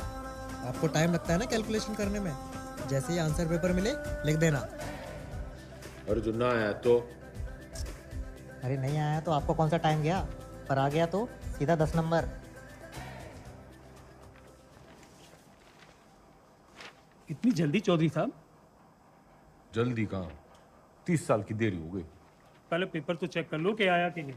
आपको टाइम लगता है ना कैलकुलेशन करने में। जैसे ही आंसर पेपर मिले लिख देना। और जो ना आया तो? अरे नहीं आया तो आपको कौन सा टाइम गया, पर आ गया तो सीधा 10 नंबर। इतनी जल्दी चौधरी साहब? जल्दी कहाँ, 30 साल की देरी हो गई। पहले पेपर तो चेक कर लो कि आया कि नहीं।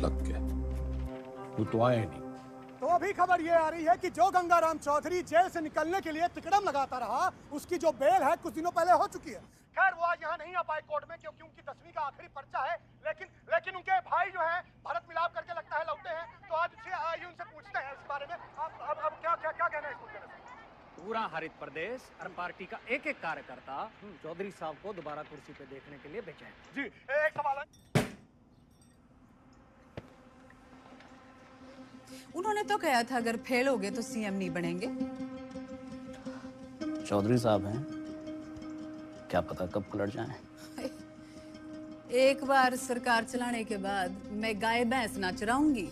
लग गया, तू तो आया नहीं। तो अभी खबर ये आ रही है कि जो गंगाराम चौधरी जेल से निकलने के लिए तिकड़म लगाता रहा, उसकी जो बेल है कुछ दिनों पहले हो चुकी है। खैर वो आज यहाँ नहीं आ पाए कोर्ट में, क्योंकि उनकी 10वीं का आखिरी पर्चा है। लेकिन उनके भाई जो हैं भारत मिलाप करके लगता है लौटे हैं। तो आज आइए उनसे पूछते हैं इस बारे में। अब क्या कहना है इस मुद्दे में? पूरा हरित प्रदेश और पार्टी का एक एक कार्यकर्ता चौधरी साहब को दोबारा कुर्सी पे देखने के लिए बेचैन। जी एक सवाल है। उन्होंने तो कहा था अगर फेल हो गए तो सीएम नहीं बनेंगे। चौधरी साहब हैं, क्या पता कब पलट जाएं। एक बार सरकार चलाने के बाद मैं गाय भैंस ना चराऊंगी।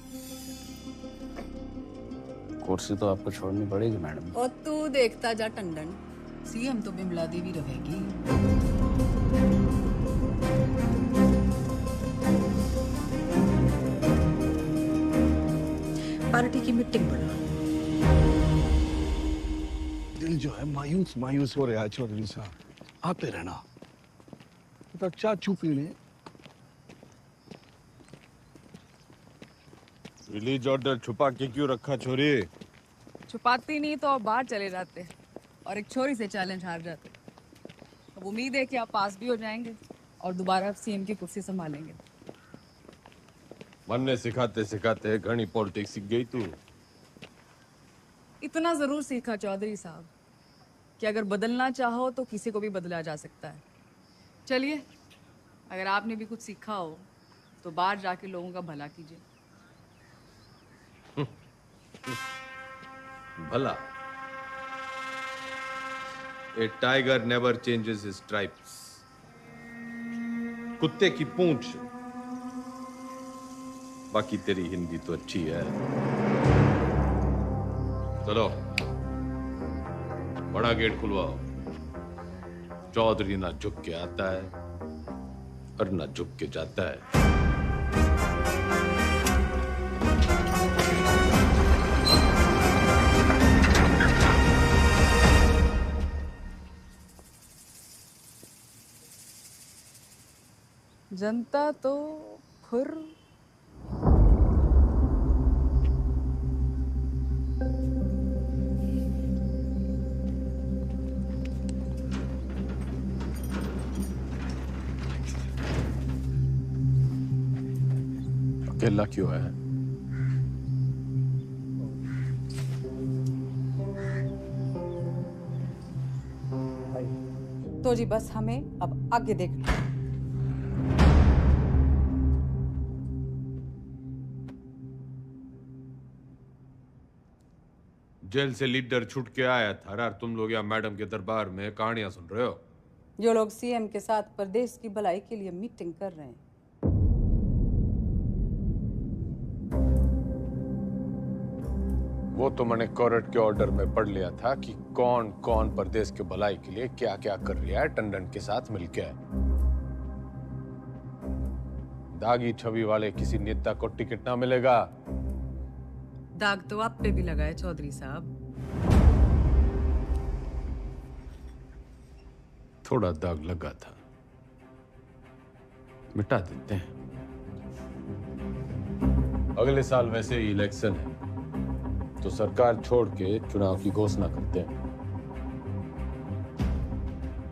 कुर्सी तो आपको छोड़नी पड़ेगी मैडम। और तू देखता जा टंडन, सीएम तो बिमला देवी रहेगी। पार्टी की मीटिंग बुला। दिल जो है मायूस हो रहा है चौधरी साहब। आते रहना तो चा चुपी ने। रिलीज ऑर्डर छुपा के क्यों रखा छोरी? छुपाती नहीं तो आप बाहर चले जाते और एक छोरी से चैलेंज हार जाते। अब उम्मीद है कि आप पास भी हो जाएंगे और दोबारा सीएम की कुर्सी संभालेंगे। मन ने सिखाते सिखाते घनी पॉलिटिक्स सीख गई तू। इतना जरूर सीखा चौधरी साहब कि अगर बदलना चाहो तो किसी को भी बदला जा सकता है। चलिए, अगर आपने भी कुछ सीखा हो तो बाहर जाके लोगों का भला कीजिए। भला? A tiger never changes his stripes. कुत्ते की पूंछ। बाकी तेरी हिंदी तो अच्छी है। चलो बड़ा गेट खुलवाओ। चौधरी ना झुक के आता है और ना झुक के जाता है। जनता तो खुर अकेला क्यों है? तो जी बस हमें अब आगे देखना। जेल से लीडर छूट के आया था और तुम लोग यहाँ मैडम के दरबार में कहानियां सुन रहे हो। जो लोग सीएम के साथ प्रदेश की भलाई के लिए मीटिंग कर रहे हैं। वो तो मैंने कोर्ट के ऑर्डर में पढ़ लिया था कि कौन कौन प्रदेश के भलाई के लिए क्या क्या कर रहा है टंडन के साथ मिलकर। दागी छवि वाले किसी नेता को टिकट ना मिलेगा। दाग तो आप पे भी लगा है चौधरी साहब। थोड़ा दाग लगा था, मिटा देते हैं। अगले साल वैसे ही इलेक्शन है, तो सरकार छोड़ के चुनाव की घोषणा करते हैं।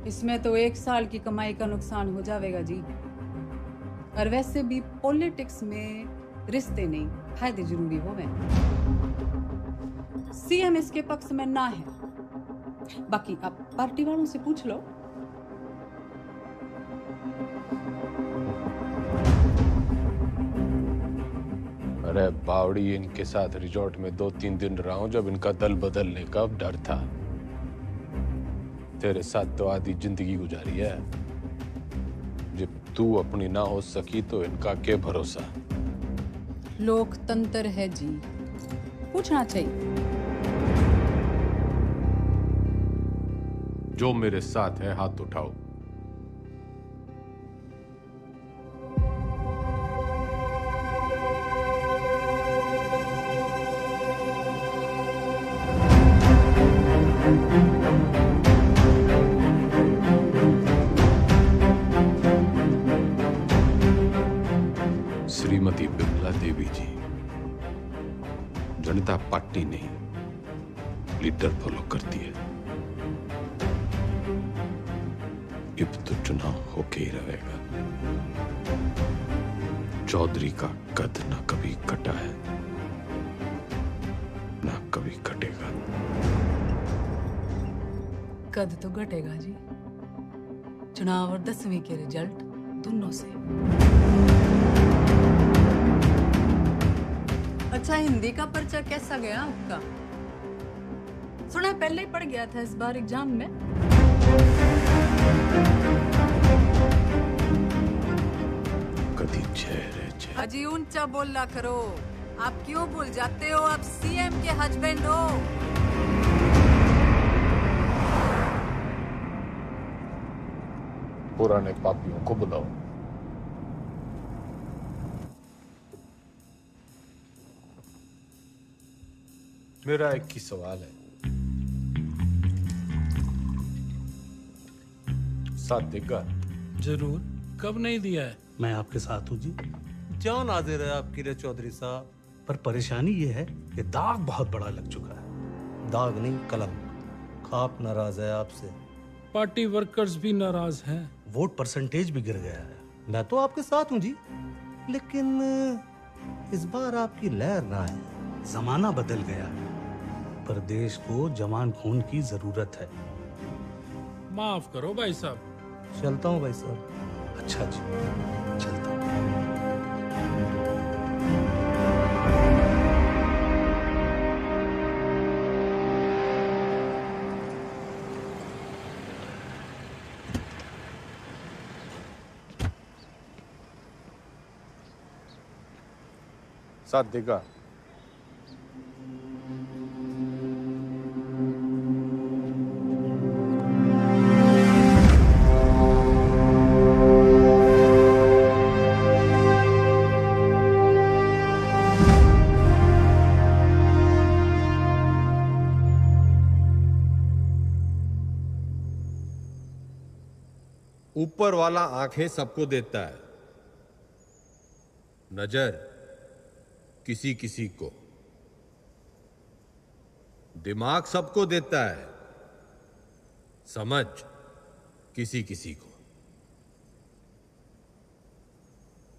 इसमें तो 1 साल की कमाई का नुकसान हो जाएगा जी। और वैसे भी पॉलिटिक्स में रिश्ते नहीं, फायदे जरूरी हो गए। सीएम इसके पक्ष में ना है, बाकी आप पार्टी वालों से पूछ लो। अरे बावड़ी, इनके साथ रिजॉर्ट में 2-3 दिन रहा हूं जब इनका दल बदलने का डर था। तेरे साथ तो आधी जिंदगी गुजारी है। जब तू अपनी ना हो सकी तो इनका क्या भरोसा। लोकतंत्र है जी, पूछना चाहिए। जो मेरे साथ है हाथ उठाओ। श्रीमती बिमला देवी जी, जनता पार्टी नहीं लीडर फॉलो करती है। अब तो चुनाव होके ही रहेगा। चौधरी का कद ना कभी कटा है, ना कभी कटेगा। कद तो घटेगा जी, चुनाव और 10वीं के रिजल्ट दोनों से। अच्छा, हिंदी का पर्चा कैसा गया आपका? सुना पहले ही पड़ गया था इस बार एग्जाम में। कदी चेहरे अजी ऊंचा बोलना करो। आप क्यों भूल जाते हो आप सीएम के हस्बैंड हो? पुराने पापियों को बुलाओ। मेरा एक ही सवाल है, साथ देगा? जरूर, कब नहीं दिया है? मैं आपके साथ हूँ जी। जान हाजिर है आपकी रे चौधरी साहब, पर परेशानी ये है कि दाग बहुत बड़ा लग चुका है। दाग नहीं, कलंक। खाप नाराज है आपसे, पार्टी वर्कर्स भी नाराज हैं, वोट परसेंटेज भी गिर गया है। मैं तो आपके साथ हूँ जी, लेकिन इस बार आपकी लहर ना है। जमाना बदल गया है, पर देश को जवान खून की जरूरत है। माफ करो भाई साहब। चलता हूँ भाई साहब। अच्छा जी, चलता हूँ। साथ देगा? ऊपर वाला आंखें सबको देता है, नजर किसी किसी को, दिमाग सबको देता है, समझ किसी किसी को।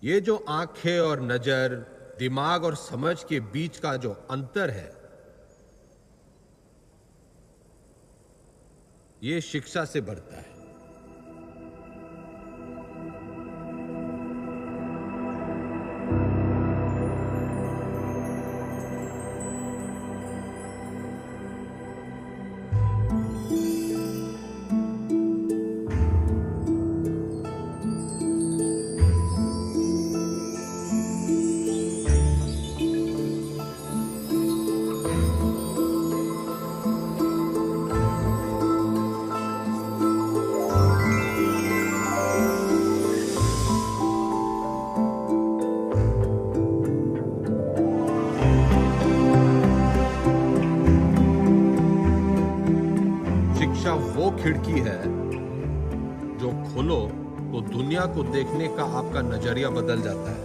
ये जो आंखें और नजर, दिमाग और समझ के बीच का जो अंतर है, ये शिक्षा से बढ़ता है। शिक्षा वो खिड़की है जो खोलो तो दुनिया को देखने का आपका नजरिया बदल जाता है।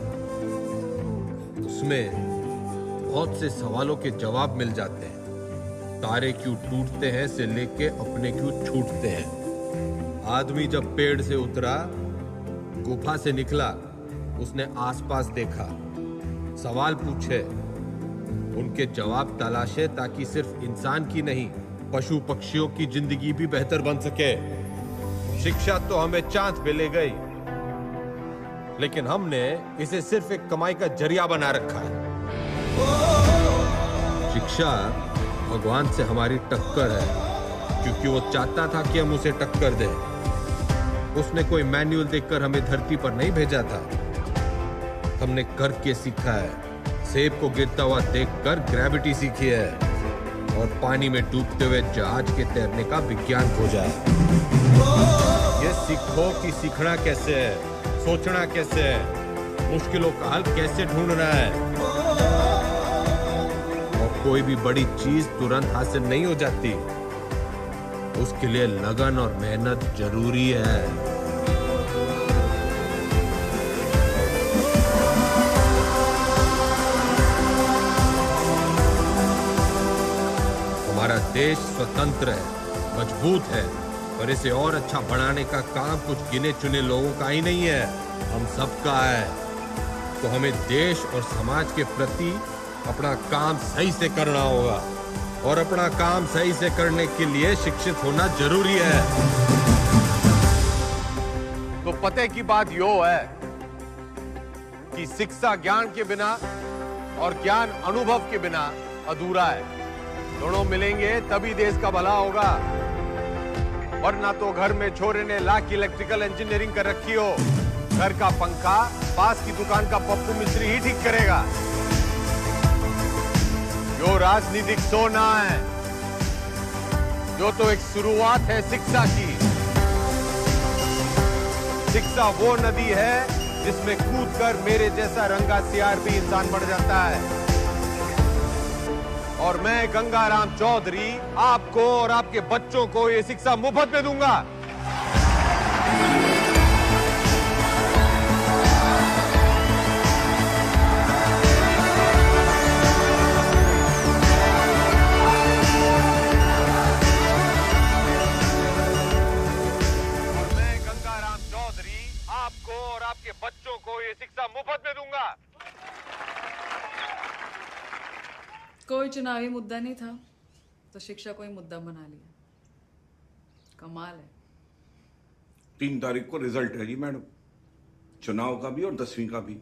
उसमें बहुत से सवालों के जवाब मिल जाते हैं। तारे क्यों टूटते हैं से लेके अपने क्यों छूटते हैं। आदमी जब पेड़ से उतरा, गुफा से निकला, उसने आसपास देखा, सवाल पूछे, उनके जवाब तलाशे ताकि सिर्फ इंसान की नहीं पशु पक्षियों की जिंदगी भी बेहतर बन सके। शिक्षा तो हमें चांद पे ले गई, लेकिन हमने इसे सिर्फ एक कमाई का जरिया बना रखा है। शिक्षा भगवान से हमारी टक्कर है, क्योंकि वो चाहता था कि हम उसे टक्कर दें। उसने कोई मैनुअल देखकर हमें धरती पर नहीं भेजा था, हमने करके सीखा है। सेब को गिरता हुआ देखकर ग्रेविटी सीखी है, और पानी में डूबते हुए जहाज के तैरने का विज्ञान खोजा है। ये सीखो कि सीखना कैसे है, सोचना कैसे है, मुश्किलों का हल कैसे ढूंढना है। और कोई भी बड़ी चीज तुरंत हासिल नहीं हो जाती, उसके लिए लगन और मेहनत जरूरी है। हमारा देश स्वतंत्र है, मजबूत है, पर इसे और अच्छा बनाने का काम कुछ गिने चुने लोगों का ही नहीं है, हम सबका है। तो हमें देश और समाज के प्रति अपना काम सही से करना होगा, और अपना काम सही से करने के लिए शिक्षित होना जरूरी है। तो पते की बात यो है कि शिक्षा ज्ञान के बिना और ज्ञान अनुभव के बिना अधूरा है। दोनों मिलेंगे तभी देश का भला होगा, वरना तो घर में छोरे ने लाख इलेक्ट्रिकल इंजीनियरिंग कर रखी हो, घर का पंखा पास की दुकान का पप्पू मिस्त्री ही ठीक करेगा। जो राजनीतिक सोना है, जो तो एक शुरुआत है शिक्षा की। शिक्षा वो नदी है जिसमें कूदकर मेरे जैसा रंगा सियार भी इंसान बढ़ जाता है। और मैं गंगाराम चौधरी आपको और आपके बच्चों को ये शिक्षा मुफ्त में दूंगा। और मैं गंगाराम चौधरी आपको और आपके बच्चों को ये शिक्षा मुफ्त में दूंगा। कोई चुनावी मुद्दा नहीं था तो शिक्षा को ही मुद्दा बना लिया। कमाल है। 3 तारीख को रिजल्ट है जी मैडम, चुनाव का भी और 10वीं का भी।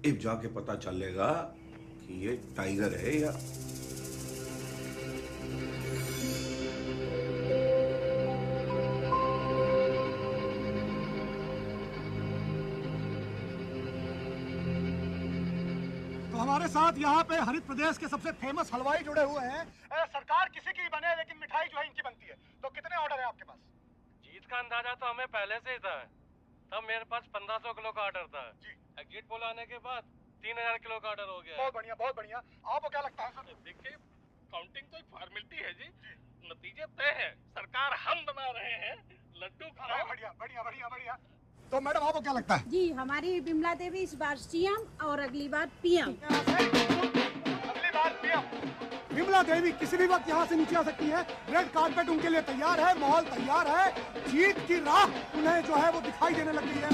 अब जाके पता चलेगा कि ये टाइगर है या हमारे साथ यहाँ पे हरित प्रदेश के सबसे फेमस हलवाई जुड़े हुए हैं। सरकार किसी की बने, लेकिन मिठाई जो है इनकी बनती है। तो कितने ऑर्डर है आपके पास? जीत का अंदाजा तो हमें पहले से ही था, तब मेरे पास 1500 किलो का ऑर्डर था जी। एग्जिट पोल आने के बाद 3000 किलो का ऑर्डर हो गया। बहुत बढ़िया, बहुत बढ़िया। आपको क्या लगता है सर? देखिए, काउंटिंग तो एक फॉर्मेलिटी है जी, नतीजे तय है, सरकार हम बना रहे हैं, लड्डू खाओ। बढ़िया बढ़िया बढ़िया बढ़िया। तो मैडम आपको क्या लगता है? जी, हमारी बिमला देवी इस बार सीएम और अगली बार पीएम। अगली बार पीएम। बिमला देवी किसी भी वक्त यहाँ से नीचे आ सकती है। रेड कार्पेट उनके लिए तैयार है, माहौल तैयार है। जीत की राह उन्हें जो है वो दिखाई देने लग गई है।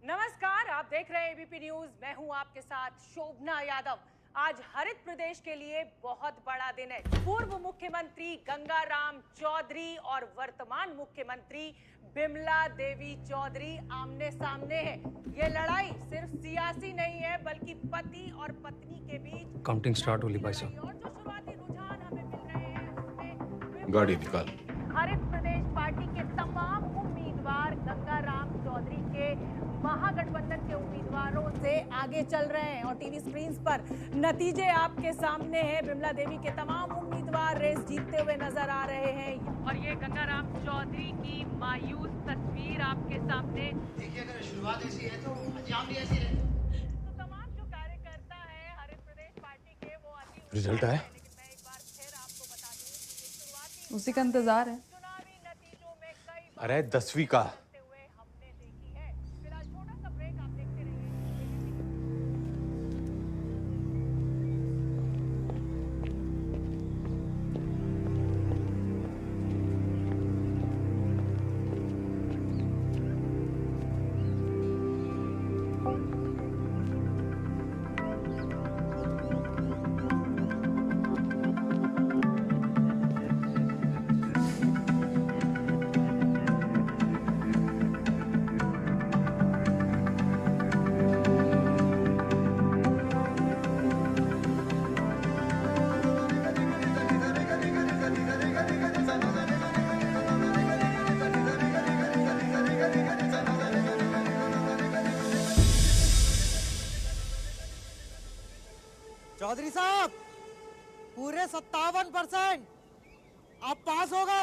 नमस्कार, आप देख रहे हैं एबीपी न्यूज। मैं हूं आपके साथ शोभना यादव। आज हरित प्रदेश के लिए बहुत बड़ा दिन है। पूर्व मुख्यमंत्री गंगाराम चौधरी और वर्तमान मुख्यमंत्री बिमला देवी चौधरी आमने सामने है। ये लड़ाई सिर्फ सियासी नहीं है, बल्कि पति और पत्नी के बीच। काउंटिंग स्टार्ट होली भाई साहब। और जो शुरुआती रुझान हमें मिल रहे हैं उसमें गाड़ी निकाल। हरित प्रदेश पार्टी के तमाम उम्मीदवार गंगाराम चौधरी के महागठबंधन के उम्मीदवारों से आगे चल रहे हैं और टीवी स्क्रीन पर नतीजे आपके सामने हैं। बिमला देवी के तमाम उम्मीदवार रेस जीतते हुए नजर आ रहे हैं और ये गंगाराम चौधरी की मायूस तस्वीर आपके सामने। देखिए, अगर शुरुआत ऐसी है तो अंजाम भी ऐसी रहे। तो तमाम जो रिजल्ट आया? उसी का इंतजार है। अरे 10वीं का। चौधरी साहब, पूरे 57% आप पास हो गए।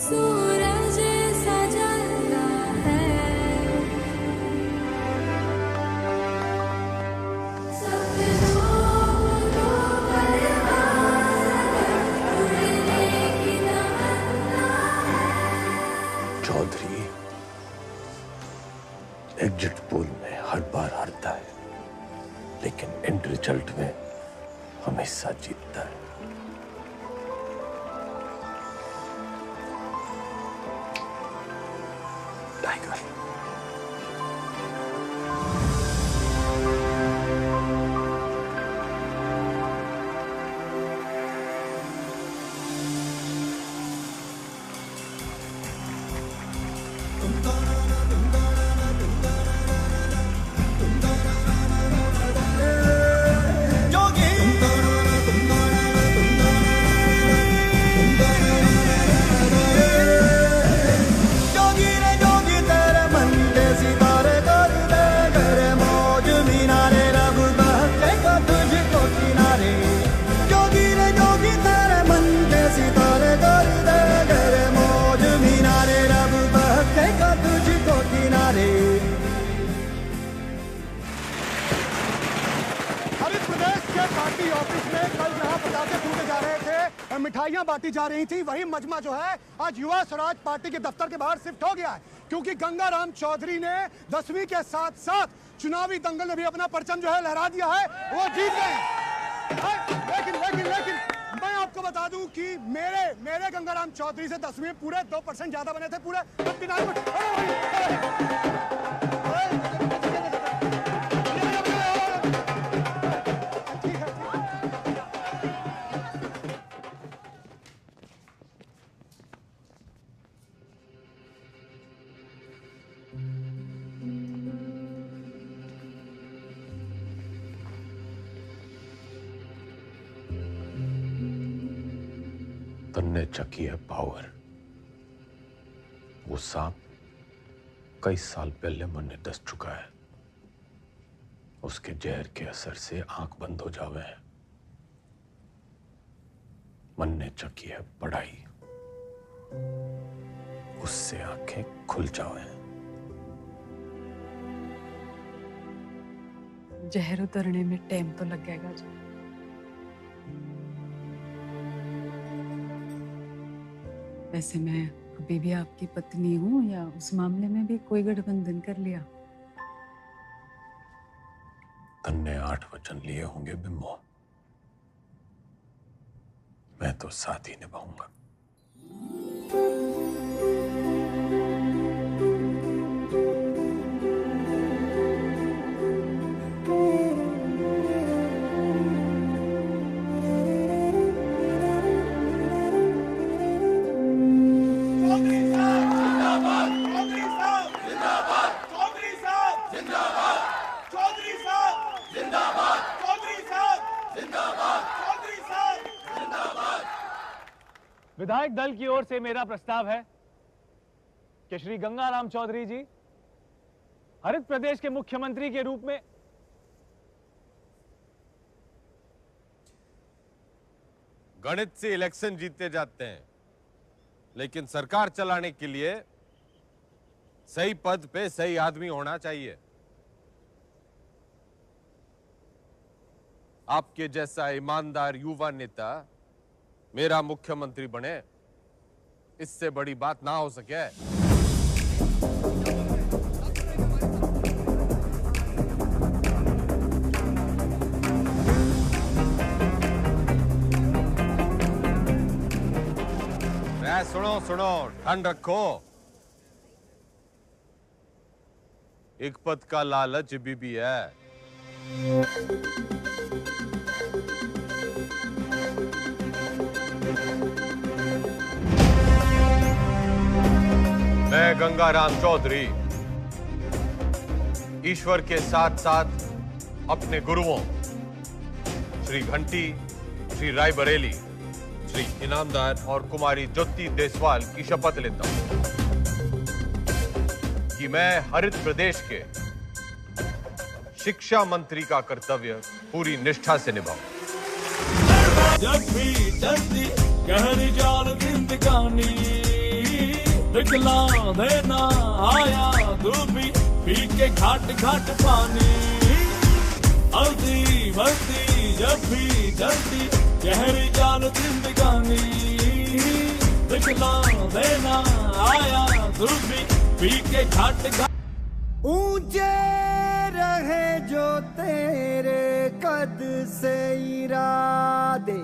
सूरज सजता है, सपनों को परवाज़ उड़ने की तमन्ना है। चौधरी एग्जिट पोल में हर बार हारता है, लेकिन एंड रिजल्ट में हमेशा जीतता है। टाइगर। पार्टी ऑफिस में कल जहां पटाखे फूटे जा रहे थे, मिठाइयां बांटी जा रही थी, वही मजमा जो है आज युवा स्वराज पार्टी के दफ्तर के बाहर शिफ्ट हो गया है, क्योंकि गंगाराम चौधरी ने 10वीं के साथ साथ चुनावी दंगल में भी अपना परचम जो है लहरा दिया है, वो जीत गए। लेकिन लेकिन लेकिन मैं आपको बता दूं कि मेरे गंगाराम चौधरी से 10वीं में पूरे 2% ज्यादा बने थे, पूरे 59। तन्ने चकी है पावर। वो सांप कई साल पहले मन ने दस चुका है, उसके जहर के असर से आंख बंद हो जावे है। मन ने चकी है पढ़ाई, उससे आंखें खुल जावे। जहर उतरने में टाइम तो लगेगा जी। वैसे मैं अभी भी आपकी पत्नी हूँ, या उस मामले में भी कोई गठबंधन कर लिया? तन्ने 8 वचन लिए होंगे बिम्बो, मैं तो साथ ही निभाऊंगा। विधायक दल की ओर से मेरा प्रस्ताव है कि श्री गंगाराम चौधरी जी हरित प्रदेश के मुख्यमंत्री के रूप में गणित से इलेक्शन जीते जाते हैं, लेकिन सरकार चलाने के लिए सही पद पे सही आदमी होना चाहिए। आपके जैसा ईमानदार युवा नेता मेरा मुख्यमंत्री बने, इससे बड़ी बात ना हो सके। सुनो सुनो, ठंड रखो। एक पद का लालच भी है। मैं गंगाराम चौधरी ईश्वर के साथ साथ अपने गुरुओं श्री घंटी, श्री रायबरेली, श्री इनामदार और कुमारी ज्योति देसवाल की शपथ लेता हूं कि मैं हरित प्रदेश के शिक्षा मंत्री का कर्तव्य पूरी निष्ठा से निभाऊं। जब भी चलती गहरी जाल जिंदगानी, दिखला देना आया तू भी पी के घाट घाट पानी। अलती भरती जब भी चलती गहरी जाल जिंदगानी, दिखला देना आया तू भी पी के घाट घाट। ऊंचे रहे जो तेरे कद से इरादे,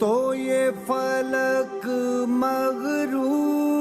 तो ये फलक मगरूर